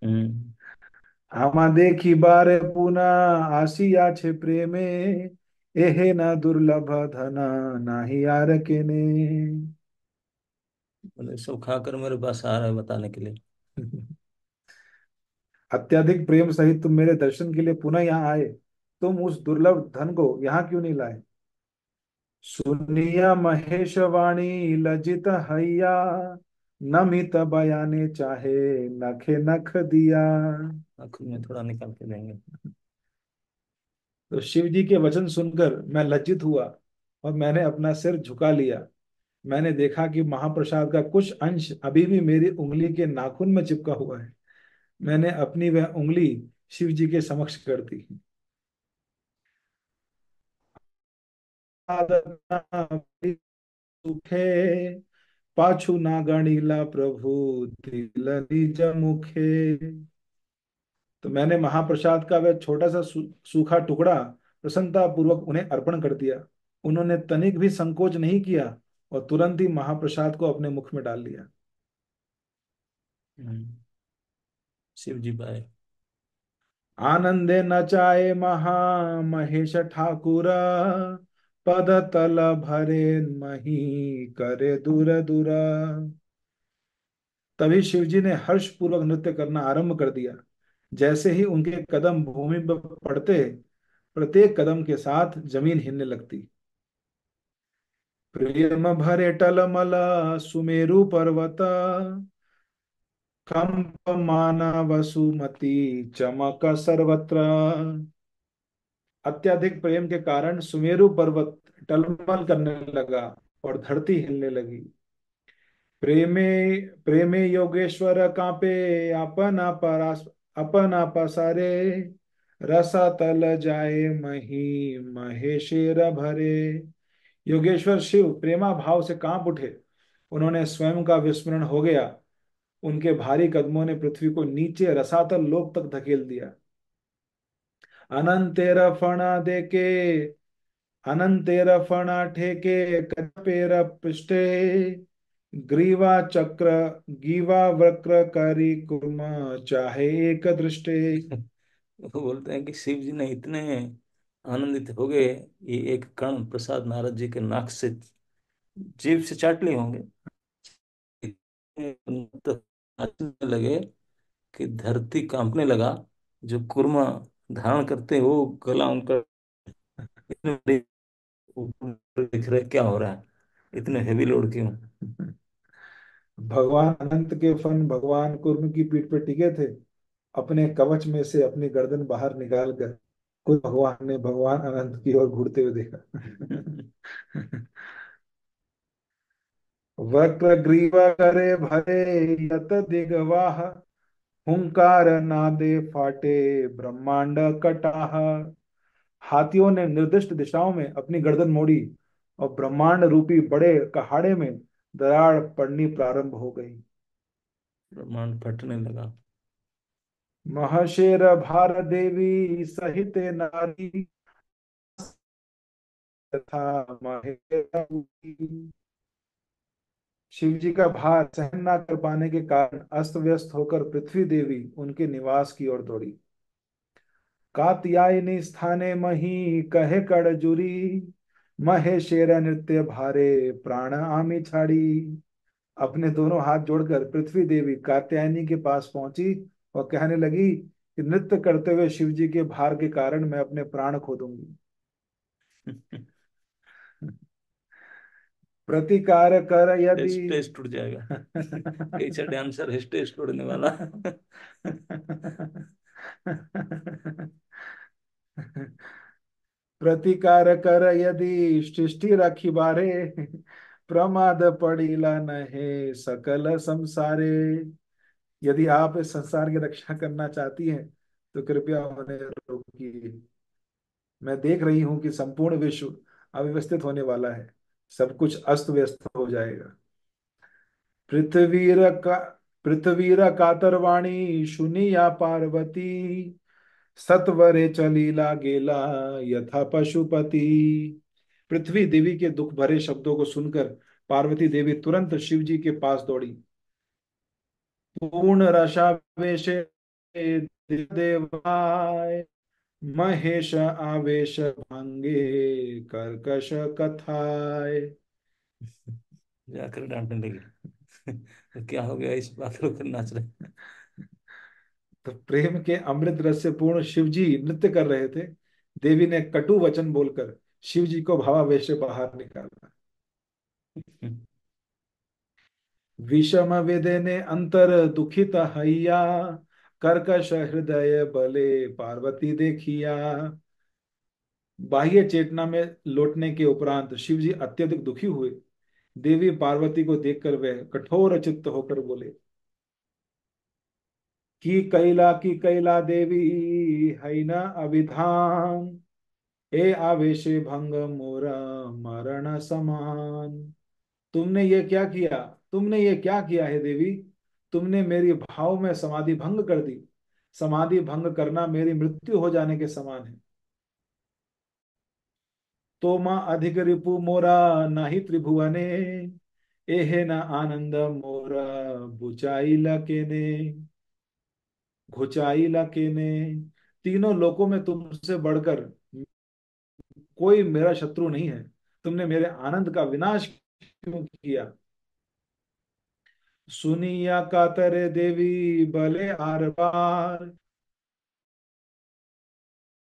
हम्म। आमा देखी बारे पुना आसिया छे प्रेमे, एहे न दुर्लभ धना नाही यार के ने। बोले सब खाकर मेरे पास आ रहा है बताने के लिए। अत्यधिक प्रेम सहित तुम मेरे दर्शन के लिए पुनः यहाँ आए, तुम उस दुर्लभ धन को यहाँ क्यों नहीं लाए। सुनिया महेश वाणी लजित हैया, नमित बयाने चाहे नखे नख दिया। आखिर में थोड़ा निकाल के देंगे। तो शिव जी के वचन सुनकर मैं लज्जित हुआ और मैंने अपना सिर झुका लिया। मैंने देखा कि महाप्रसाद का कुछ अंश अभी भी मेरी उंगली के नाखून में चिपका हुआ है। मैंने अपनी वह उंगली शिव जी के समक्ष कर दी। सुखे पाछू ना गणिला प्रभु तिल निज मुखे। तो मैंने महाप्रसाद का वह छोटा सा सूखा टुकड़ा प्रसन्नता पूर्वक उन्हें अर्पण कर दिया। उन्होंने तनिक भी संकोच नहीं किया और तुरंत ही महाप्रसाद को अपने मुख में डाल लिया। हम्म। शिव जी पाए। आनंदे नचाए महा महेश ठाकुर, पद तल भरे मही करे दूर दूर। तभी शिवजी ने हर्ष पूर्वक नृत्य करना आरंभ कर दिया। जैसे ही उनके कदम भूमि पर पड़ते, प्रत्येक कदम के साथ जमीन हिलने लगती। प्रेम भरे टलमल सुमेरु पर्वत, कंप माना वसुमती चमक सर्वत्र। अत्यधिक प्रेम के कारण सुमेरु पर्वत टलमल करने लगा और धरती हिलने लगी। प्रेमे प्रेमे योगेश्वर कांपे, अपना पसारे, रसा तल जाए मही महेशेर भरे। योगेश्वर शिव प्रेमा भाव से कांप उठे। उन्होंने स्वयं का विस्मरण हो गया। उनके भारी कदमों ने पृथ्वी को नीचे रसातल लोक तक धकेल दिया। अनंतेर फणा देके अनंतेर फणा ठेके कपेर पृष्ठे, ग्रीवा चक्र गीवा वक्र करी कुर्म चाहे एक दृष्टे। वो बोलते हैं कि शिव जी ने इतने आनंदित हो गए, ये एक कण प्रसाद नारद जी के नाक से जीभ से चाट लिए होंगे। तो नाचने लगे कि धरती कांपने लगा। जो कुर्मा धारण करते हैं वो गला उनका इतने बड़े ऊपर दिख रहा है, क्या हो रहा है, इतने हेवी लोड क्यों। भगवान अनंत के फन भगवान कुर्म की पीठ पर टिके थे। अपने कवच में से अपनी गर्दन बाहर निकाल कर कुछ भगवान ने भगवान अनंत की ओर घूरते हुए देखा। वक्र ग्रीवा करे भरे यत दिगवाह, हुंकार नादे फाटे ब्रह्मांड कटाह। हाथियों ने निर्दिष्ट दिशाओं में अपनी गर्दन मोड़ी और ब्रह्मांड रूपी बड़े कहाड़े में दरार पड़नी प्रारंभ हो गई। ब्रह्मांड फटने लगा। महाशेर भार देवी सहित नारी, तथा महेश। शिव जी का भार सहन न कर पाने के कारण अस्त व्यस्त होकर पृथ्वी देवी उनके निवास की ओर दौड़ी। कात्यायनी स्थाने मही कहे कड़जुरी, महेशेर नृत्य भारे प्राण आमी छाड़ी। अपने दोनों हाथ जोड़कर पृथ्वी देवी कात्यायनी के पास पहुंची और कहने लगी कि नृत्य करते हुए शिव जी के भार के कारण मैं अपने प्राण खो दूंगी। प्रतिकार कर यदि। स्टेज टूट जाएगा। कैसा डांसर है स्टेज तोड़ने वाला। प्रतिकार कर यदि सृष्टि रखी बारे, प्रमाद पड़ीला नहे सकल संसारे। यदि आप इस संसार की रक्षा करना चाहती हैं तो कृपया उन्हें रोकिए। मैं देख रही हूं कि संपूर्ण विश्व अव्यवस्थित होने वाला है, सब कुछ अस्त व्यस्त हो जाएगा। पृथ्वीर का पृथ्वीर कातरवाणी सुनिया पार्वती, सत्वरे चलीला गेला यथा पशुपति। पृथ्वी देवी के दुख भरे शब्दों को सुनकर पार्वती देवी तुरंत शिव जी के पास दौड़ी। पूर्ण रसावेश देवाय, महेश आवेश भंगे कर्कश कथाय। जाकर डांटने लगी। तो क्या हो गया, इस बात को नाच रहे। तो प्रेम के अमृत रस से पूर्ण शिव जी नृत्य कर रहे थे। देवी ने कटु वचन बोलकर शिव जी को भावावेश से बाहर निकाला। विषम वेदने अंतर दुखित हैया, कर्कश हृदय बले पार्वती देखिया। बाह्य चेतना में लौटने के उपरांत शिव जी अत्यधिक दुखी हुए। देवी पार्वती को देखकर वे कठोर चित्त होकर बोले कि कैला देवी है न अविधान, ए आवेशे भंग मोरा मरण समान। तुमने ये क्या किया, तुमने ये क्या किया है देवी? तुमने मेरी भाव में समाधि भंग कर दी। समाधि भंग करना मेरी मृत्यु हो जाने के समान है। तो माँ अधिक रिपु मोरा नाही त्रिभुवने, एहे न आनंद मोरा बुचाई लकेने। घुचाई लकेने, तीनों लोकों में तुमसे बढ़कर कोई मेरा शत्रु नहीं है। तुमने मेरे आनंद का विनाश क्यों किया? सुनिया कातरे देवी भले आर पार,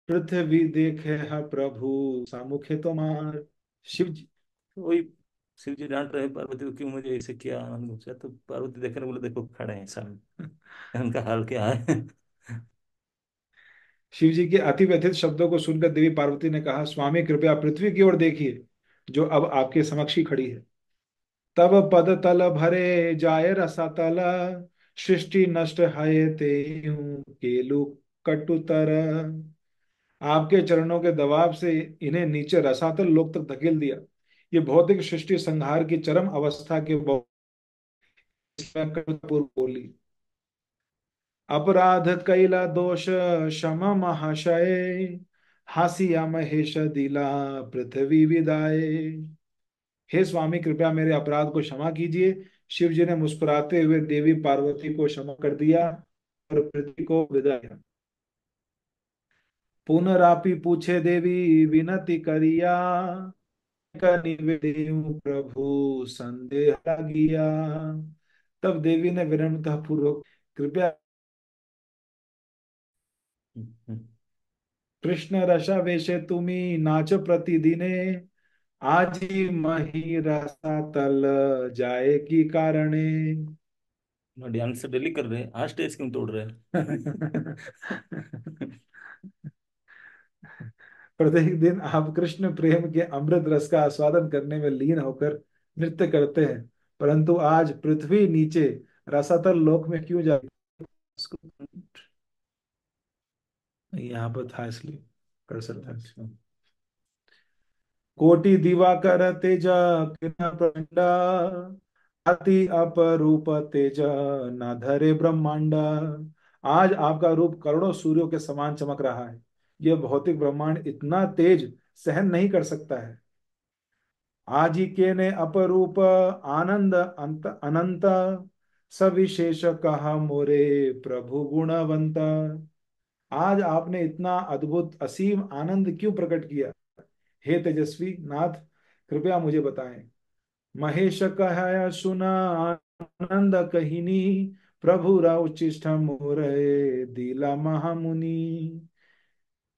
पृथ्वी देखे है प्रभु सामुखे तुम्हार। शिव जी वही शिव जी डांट रहे पार्वती को, क्यों मुझे ऐसे किया, आनंद घुसा। तो पार्वती देखने बोले, देखो खड़े हैं सामने, उनका हाल क्या है। शिव जी के अति व्यथित शब्दों को सुनकर देवी पार्वती ने कहा, स्वामी कृपया पृथ्वी की ओर देखिए, जो अब आपके समक्ष ही खड़ी है। तब पद तल भरे जाय रसातल, सृष्टि नष्ट है तेहु केलु कटुतर। आपके चरणों के दबाव से इन्हें नीचे रसातल लोक तक धकेल दिया। ये भौतिक सृष्टि संहार की चरम अवस्था के पूर्व बोली। अपराध कैला दोष क्षम महाशय, हासिया महेश दिला पृथ्वी विदाय। हे स्वामी कृपया मेरे अपराध को क्षमा कीजिए। शिव जी ने मुस्कुराते हुए देवी पार्वती को क्षमा कर दिया और पृथ्वी को विदा किया। पुनरापि पूछे देवी विनती करिया, निवेदन प्रभु संदेह लागिया। तब देवी ने विनम्रता पूर्वक, कृपया कृष्ण रसा वेशे तुम्ही नाच प्रतिदिने, आजी मही रसा तल जाए की कारणे। डांस से डेली कर रहे हैं, आज स्टेज क्यों तोड़ रहे हैं। प्रत्येक दिन आप कृष्ण प्रेम के अमृत रस का आस्वादन करने में लीन होकर नृत्य करते हैं, परंतु आज पृथ्वी नीचे रसातल लोक में क्यों जा। यहाँ पर था इसलिए कर सकता है। कोटि दिवाकर तेज किरण प्रचंड, अति अपरूप तेज न धरे ब्रह्मांड। आज आपका रूप करोड़ों सूर्यों के समान चमक रहा है। यह भौतिक ब्रह्मांड इतना तेज सहन नहीं कर सकता है। आज ही के ने अपरूप आनंद अंत अनंत, सविशेष कहा मोरे प्रभु गुणवंत। आज आपने इतना अद्भुत असीम आनंद क्यों प्रकट किया? हे तेजस्वी नाथ, कृपया मुझे बताएं। महेश कहा सुना आनंद कहिनी, प्रभु उच्चिष्ट मोरे दिला महामुनि।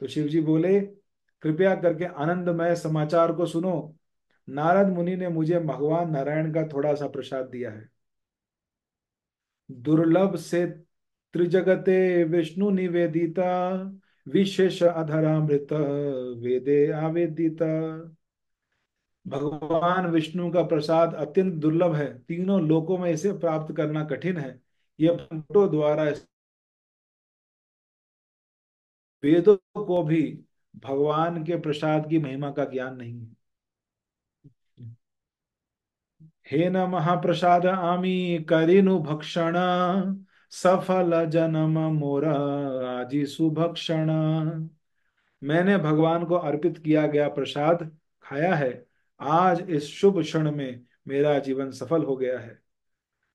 तो शिव जी बोले, कृपया करके आनंदमय समाचार को सुनो। नारद मुनि ने मुझे भगवान नारायण का थोड़ा सा प्रसाद दिया है। दुर्लभ से त्रिजगते विष्णु निवेदिता, विशेष अधरामृत वेदे आवेदित। भगवान विष्णु का प्रसाद अत्यंत दुर्लभ है, तीनों लोकों में इसे प्राप्त करना कठिन है। यह पंडितों द्वारा, वेदों को भी भगवान के प्रसाद की महिमा का ज्ञान नहीं है। हे न महाप्रसाद आमी करिनु भक्षण, सफल जन्म मोरा आजी सुभक्षण। मैंने भगवान को अर्पित किया गया प्रसाद खाया है, आज इस शुभ क्षण में मेरा जीवन सफल हो गया है।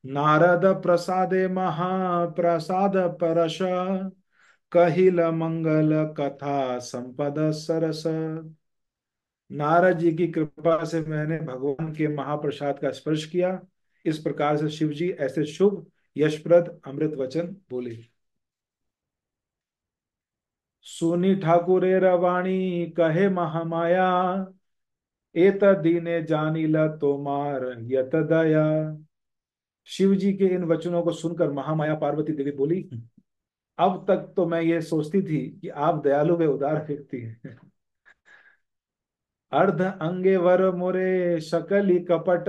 नारद प्रसादे महाप्रसाद परश, कहिल मंगल कथा संपद सरस। नारद जी की कृपा से मैंने भगवान के महाप्रसाद का स्पर्श किया। इस प्रकार से शिव जी ऐसे शुभ यशप्रद अमृत वचन बोले। सुनी ठाकुरे रवाणी कहे महामाया, एत दीने जानिला तोमार यत दया। शिव जी के इन वचनों को सुनकर महामाया पार्वती देवी बोली, अब तक तो मैं ये सोचती थी कि आप दयालु व उदार व्यक्ति हैं। अर्ध अंगे वर मोरे सकली कपट,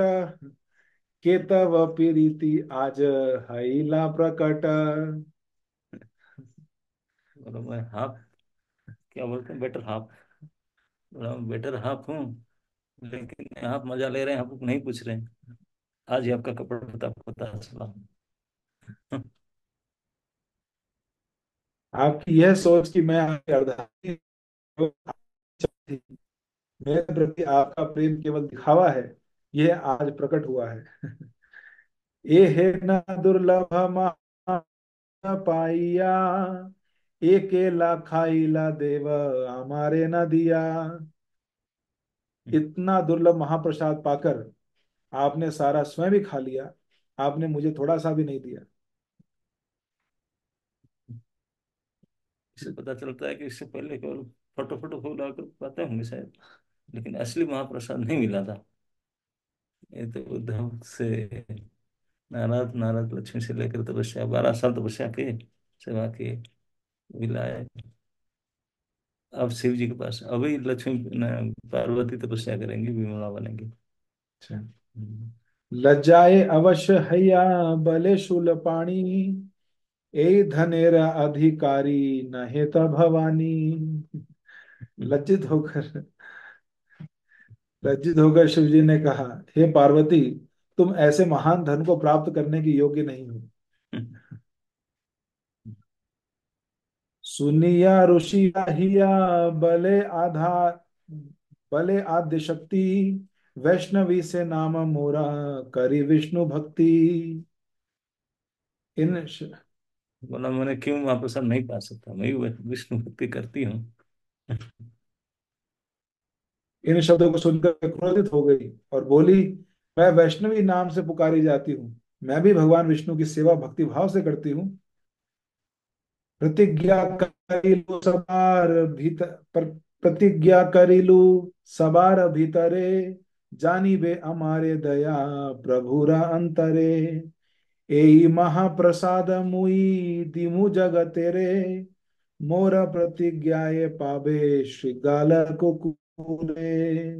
केतव पीरीति आज हैला प्रकट। बोलो मैं हाफ, क्या बोलते हैं, बेटर हाफ, बोला बेटर हाफ हूँ, लेकिन आप मजा ले रहे हैं, आप नहीं पूछ रहे हैं। आज ही आपका कपड़ा पता पता चला। आपकी यह सोच कि मैं आपकी अर्धांगिनी, मेरे प्रति आपका प्रेम केवल दिखावा है, यह आज प्रकट हुआ है। ये है न दुर्लभ पाइया, एकेला खाइला देव हमारे न दिया। इतना दुर्लभ महाप्रसाद पाकर आपने सारा स्वयं ही खा लिया, आपने मुझे थोड़ा सा भी नहीं दिया। इससे पता चलता है कि इससे पहले केवल फोटो फोटो फूल आकर पाते होंगे शायद, लेकिन असली महाप्रसाद नहीं मिला था। ये तो उद्धव से नारद, नारद लक्ष्मी से लेकर तपस्या, 12 साल तपस्या की, सेवा की, मिलाए। अब शिव जी के पास अभी लक्ष्मी पार्वती तपस्या करेंगी, विमला बनेंगी। अच्छा। हम्म। लज्जाए अवश्य हैया बले शूल पाणी, ए धनेर अधिकारी नहे त भवानी। लज्जित होकर लज्जित होकर शिव जी ने कहा, हे पार्वती, तुम ऐसे महान धन को प्राप्त करने की योग्य नहीं हो। सुनिया ऋषि हिया बले आधार, बले आद्य शक्ति, वैष्णवी से नाम मोरा करी विष्णु भक्ति। इन बोला मैंने क्यों महाप्रसाद नहीं पा सकता, मैं भी विष्णु भक्ति करती हूँ। इन शब्दों को सुनकर क्रोधित हो गई और बोली, मैं वैष्णवी नाम से पुकारी जाती हूँ, मैं भी भगवान विष्णु की सेवा भक्ति भाव से करती हूँ। प्रतिज्ञा करिलु सबार भीतर प्रतिज्ञा करिलु सबार भीतरे, जानी बे हमारे दया प्रभुरा अंतरे। एई महाप्रसाद मुई दिमु जग तेरे, मोर प्रतिज्ञाए पावे श्रृगाल कुकुरे।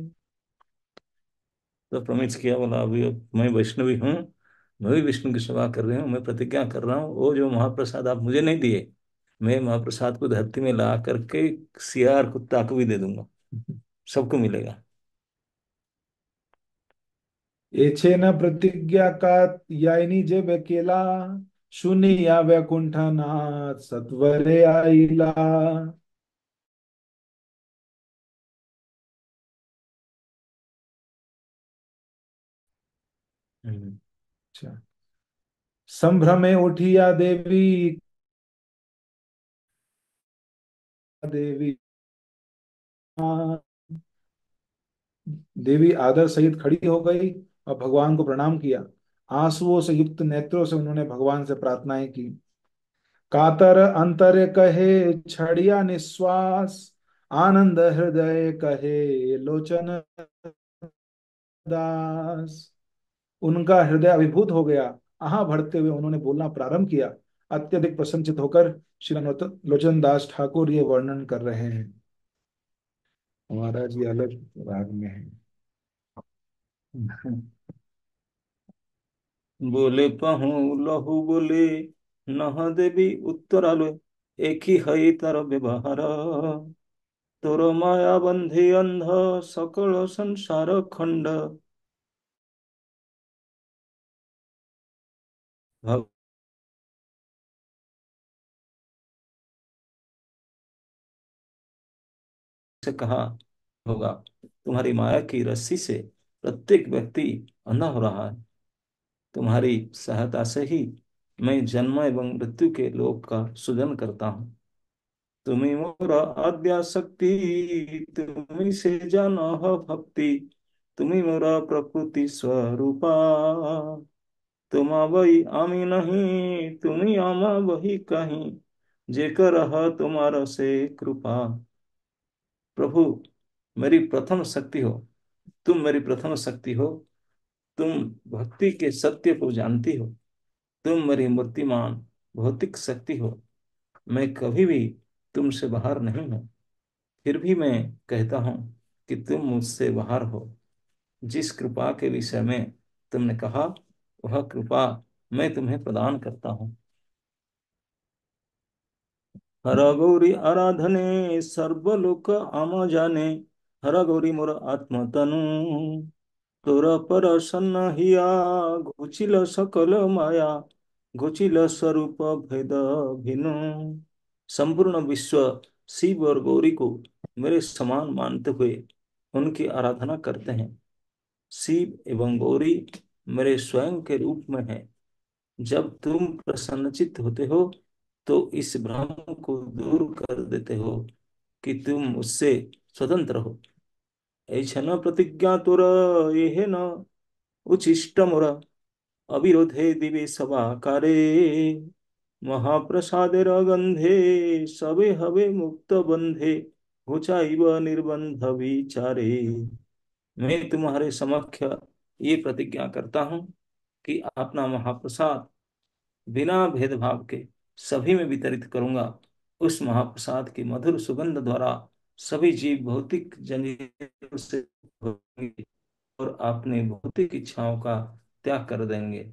तो प्रमित किया, बोला अभी मैं वैष्णवी हूँ, मैं भी विष्णु की सेवा कर रही हूँ, मैं प्रतिज्ञा कर रहा हूँ, वो जो महाप्रसाद आप मुझे नहीं दिए, मैं महाप्रसाद को धरती में ला करके सियार कुत्ता को भी दे दूंगा, सबको मिलेगा। एछे न प्रतिज्ञा का याइनी जे बेकेला, सुनिया वैकुंठ नाथ सत्वरे आइला। हम्म। अच्छा। संभ्रमे उठिया देवी, देवी देवी आदर सहित खड़ी हो गई और भगवान को प्रणाम किया। आंसुओं से युक्त नेत्रों से उन्होंने भगवान से प्रार्थनाएं की। कातर अंतरे कहे छड़िया निश्वास, आनंद हृदय कहे लोचन दास। उनका हृदय अभिभूत हो गया, आहा भरते हुए उन्होंने बोलना प्रारंभ किया, अत्यधिक प्रसन्नचित होकर श्री लोचन दास ठाकुर ये वर्णन कर रहे हैं। महाराज ये अलग राग में है। बोले पहु लहु बोले नह देवी उत्तर आलो एक ही है तार व्यवहार तोर माया बंधे अंध सकल संसार खंड भव से कहा होगा तुम्हारी माया की रस्सी से प्रत्येक व्यक्ति अंधा हो रहा है। तुम्हारी सहायता से ही मैं जन्म एवं मृत्यु के लोक का सृजन करता हूँ। तुम्ही मोर आद्या शक्ति तुम्ही से जान भक्ति तुम्ही मोर प्रकृति स्वरूपा तुम वही आमी नहीं तुम्ही आमा वही कहीं जेकर तुम्हारा से कृपा। प्रभु मेरी प्रथम शक्ति हो, तुम मेरी प्रथम शक्ति हो, तुम भक्ति के सत्य को जानती हो, तुम मेरी मूर्तिमान भौतिक शक्ति हो। मैं कभी भी तुमसे बाहर नहीं हूं, फिर भी मैं कहता हूं कि तुम मुझसे बाहर हो। जिस कृपा के विषय में तुमने कहा वह कृपा मैं तुम्हें प्रदान करता हूं। हर गौरी आराधने सर्वलोक आम जाने हर गौरी मोर आत्म तनु तोर पर हिया घुचिल सकल माया घुचिल स्वरूप भेद भिनु। संपूर्ण विश्व शिव और गौरी को मेरे समान मानते हुए उनकी आराधना करते हैं। शिव एवं गौरी मेरे स्वयं के रूप में है। जब तुम प्रसन्नचित्त होते हो तो इस भ्रम को दूर कर देते हो कि तुम उससे स्वतंत्र हो। ऐछन प्रतिज्ञा तोर ये न उचिष्ट मोर अविरोधे दिवे सभाकारे महाप्रसादेर गंधे सबे हवे मुक्त बंधे घुचाइब निर्बंध विचारे। मैं तुम्हारे समक्ष ये प्रतिज्ञा करता हूँ कि अपना महाप्रसाद बिना भेदभाव के सभी में वितरित करूंगा। उस महाप्रसाद की मधुर सुगंध द्वारा सभी जीव भौतिक जंजीरों से होंगे और अपने भौतिक इच्छाओं का त्याग कर देंगे।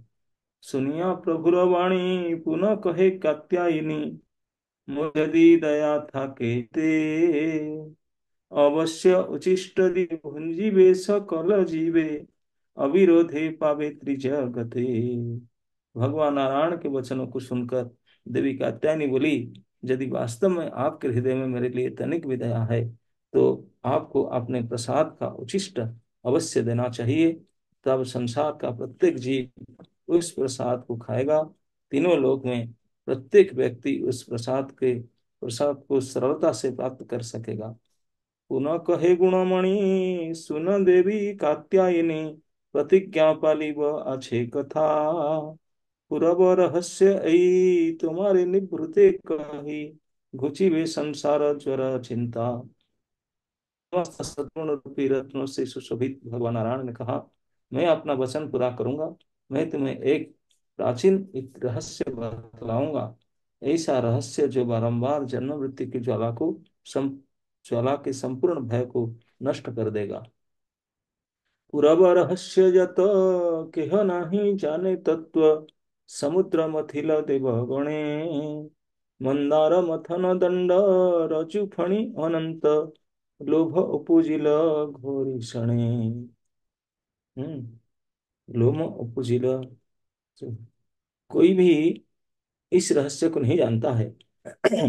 सुनिया प्रभुर वाणी पुनः कहे कात्यायनी मुझदी दया था कहते अवश्य उचिष्ट भुंजीवे सकल जीवे अविरोधे पावे त्रिजगते। भगवान नारायण के वचनों को सुनकर देवी कात्यायनी बोली, यदि वास्तव में आपके हृदय में मेरे लिए तनिक भी दया है तो आपको अपने प्रसाद का उचिष्ट अवश्य देना चाहिए। तब संसार का प्रत्येक जीव उस प्रसाद को खाएगा। तीनों लोक में प्रत्येक व्यक्ति उस प्रसाद को सरलता से प्राप्त कर सकेगा। पुनः कहे गुणमणि सुन देवी कात्यायनी प्रतिज्ञा पालिब अच्छे कथा पुरब रहस्य ऐ तुम्हारे निभृते कही घुचिवे संसार ज्वर चिंता। समस्त सद्गुण रूपी रत्नों से सुशोभित भगवान नारायण ने कहा, मैं अपना वचन पूरा करूंगा। मैं तुम्हें एक प्राचीन एक रहस्य बतलाऊंगा, ऐसा रहस्य जो बारंबार जन्म मृत्यु की ज्वाला के संपूर्ण भय को नष्ट कर देगा। पुरब रहस्य जत केह नहीं जाने तत्व समुद्र मथिल देव गणे मंदार मथन दंड रजु फणी अनंत लोभ उपजिल घोरी शणे। लोभ उपजिल, कोई भी इस रहस्य को नहीं जानता है।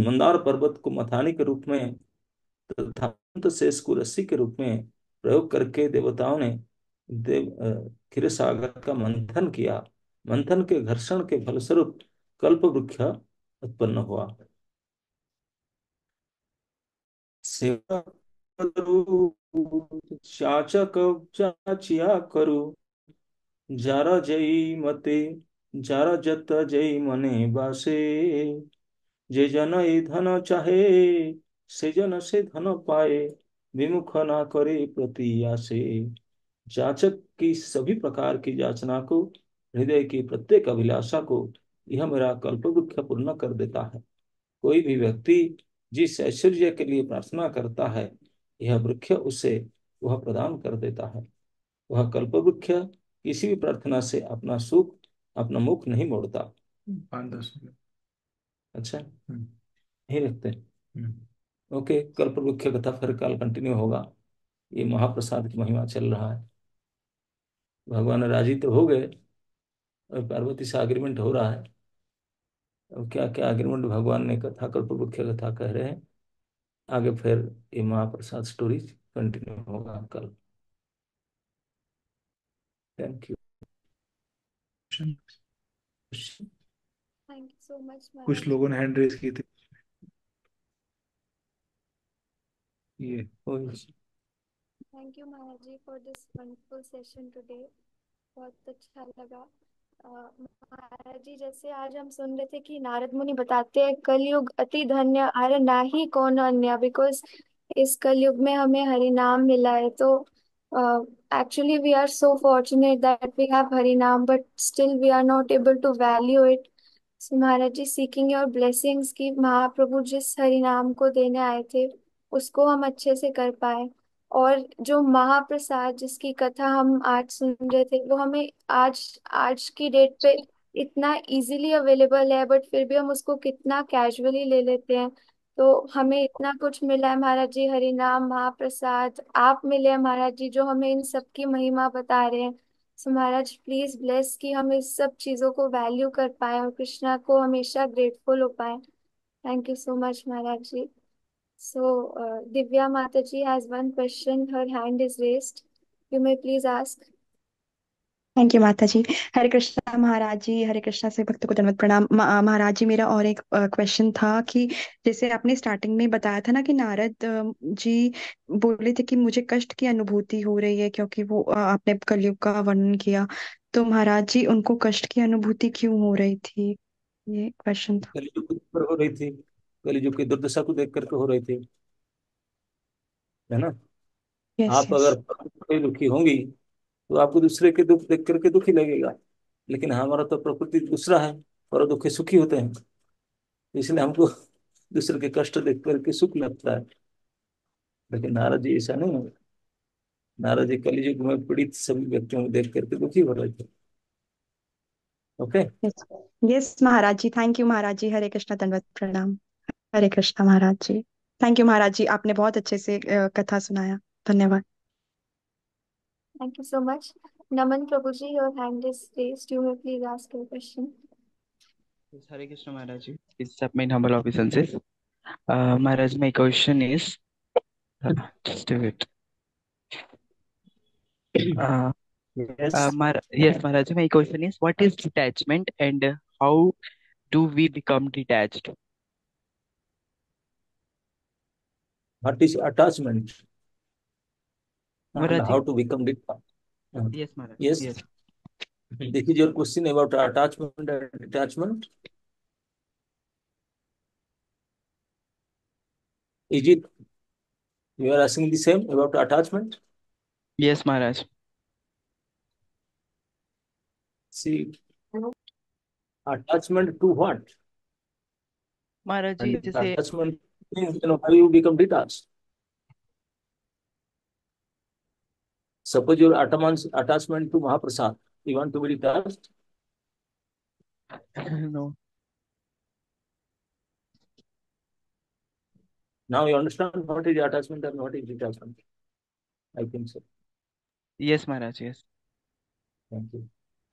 मंदार पर्वत को मथानी के रूप में तथा अनंत शेष को रस्सी के रूप में प्रयोग करके देवताओं ने क्षीर सागर का मंथन किया। मंथन के घर्षण के फलस्वरूप कल्प वृक्ष उत्पन्न हुआ। सेवा करू चाचक चाचिया करू जारा जई मते जारा जत जई मने बासे जे जन ए धन चाहे से जन से धन पाए विमुख ना करे प्रति आसे। जाचक की सभी प्रकार की याचना को, हृदय की प्रत्येक अभिलाषा को यह मेरा कल्पवृक्ष पूर्ण कर देता है। कोई भी व्यक्ति जिस ऐश्वर्य के लिए प्रार्थना करता है, यह वृक्ष उसे वह प्रदान कर देता है। वह कल्पवृक्ष किसी भी प्रार्थना से अपना सुख, अपना मुख नहीं मोड़ता। 5-10 मिनट। अच्छा, यही रखते हैं। ओके, कल्पवृक्ष कथा फिर कल कंटिन्यू होगा। ये महाप्रसाद की महिमा चल रहा है। भगवान राजी तो हो गए और पार्वती से एग्रीमेंट हो रहा है। अब क्या क्या एग्रीमेंट भगवान ने कथा, कल्पवृक्ष कथा कह रहे हैं आगे, फिर ये महाप्रसाद स्टोरी कंटिन्यू होगा कल। Thank you. Thank you so much कुछ महाराज। लोगों ने हैंड रेज की थी। ये thank you Maharaj ji for this wonderful session today. बहुत अच्छा लगा। महाराज जी, जैसे आज हम सुन रहे थे कि नारद मुनि बताते हैं कलयुग अति धन्य अरे नाही कौन अन्य, बिकॉज इस कलयुग में हमें हरि नाम मिला है। तो actually we are so fortunate that we have Hari naam, but still we are not able to value it. So Maharaj ji, seeking your blessings कि महाप्रभु जिस हरि नाम को देने आए थे उसको हम अच्छे से कर पाए, और जो महाप्रसाद जिसकी कथा हम आज सुन रहे थे वो हमें आज आज की डेट पे इतना इजीली अवेलेबल है, बट फिर भी हम उसको कितना कैजुअली ले लेते हैं। तो हमें इतना कुछ मिला है महाराज जी, हरि नाम, महाप्रसाद, आप मिले हैं महाराज जी जो हमें इन सब की महिमा बता रहे हैं। सो महाराज प्लीज ब्लेस कि हम इस सब चीजों को वैल्यू कर पाए और कृष्णा को हमेशा ग्रेटफुल हो पाए। Thank you so much Maharaj ji. So, Divya Mataji has one question. Her hand is raised. You may please ask. Thank you माता जी। हरे कृष्णा महाराज जी, हरे कृष्णा से भक्त को दंडवत प्रणाम। महाराज जी, मेरा और एक क्वेश्चन था कि जैसे आपने स्टार्टिंग में बताया था ना कि नारद जी बोले थे कि मुझे कष्ट की अनुभूति हो रही है, क्योंकि वो आपने कलयुग का वर्णन किया। तो महाराज जी, उनको कष्ट की अनुभूति क्यों हो रही थी? ये क्वेश्चन था। कलयुग की पर हो रही थी, कलयुग की दुर्दशा को देख करके हो रही थी, है ना। यस आप यस। अगर कोई दुखी होंगी तो आपको दूसरे के दुख देख करके दुखी लगेगा, लेकिन हमारा तो प्रकृति दूसरा है, और दुखी सुखी होते हैं, इसलिए हमको दूसरे के कष्ट देख करके सुख लगता है। लेकिन नारद जी ऐसा नहीं है। नारद जी कलयुग में पीड़ित सभी व्यक्तियों को देख करके दुखी हो रहे थे। Okay. Yes yes Maharaj ji, thank you Maharaj ji. Hare Krishna, दंडवत प्रणाम। हरे कृष्णा महाराज जी। थैंक यू महाराज जी, आपने बहुत अच्छे से कथा सुनाया। धन्यवाद। Thank you so much. Naman Prabhuji, your hand is raised. You may please ask your question. Yes, Hare Krishna Maharaj. It's my humble obeisances. Maharaj, my question is, just a bit. Uh, Yes. yes, Maharaj, my question is, what is detachment and how do we become detached? What is attachment and Maharaj, how to become detached? yes, Maharaj, Yes. yes, This is your question about attachment and detachment. Is it you are asking the same about attachment? yes, Maharaj. See, attachment to what? Maharaj And जी, जैसे attachment means, how you become detached. Suppose your attachment to Mahaprasad, you want to be detached. no, Now you understand what is attachment and what is detachment. I think so. yes, Maharaj, yes. Thank you.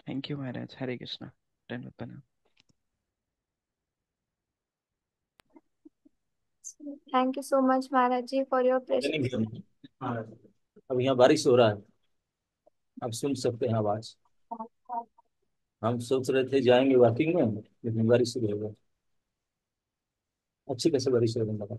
Thank you, Maharaj. Hare Krishna. Dandavat pranam. Thank you so much, Maharaj ji, for your Any precious. given. हाँ, अब यहाँ बारिश हो रहा है, आप सुन सकते हैं आवाज। हम सोच रहे थे जाएंगे वॉकिंग में, लेकिन बारिश शुरू हो गई। अच्छी कैसे बारिश हो गई।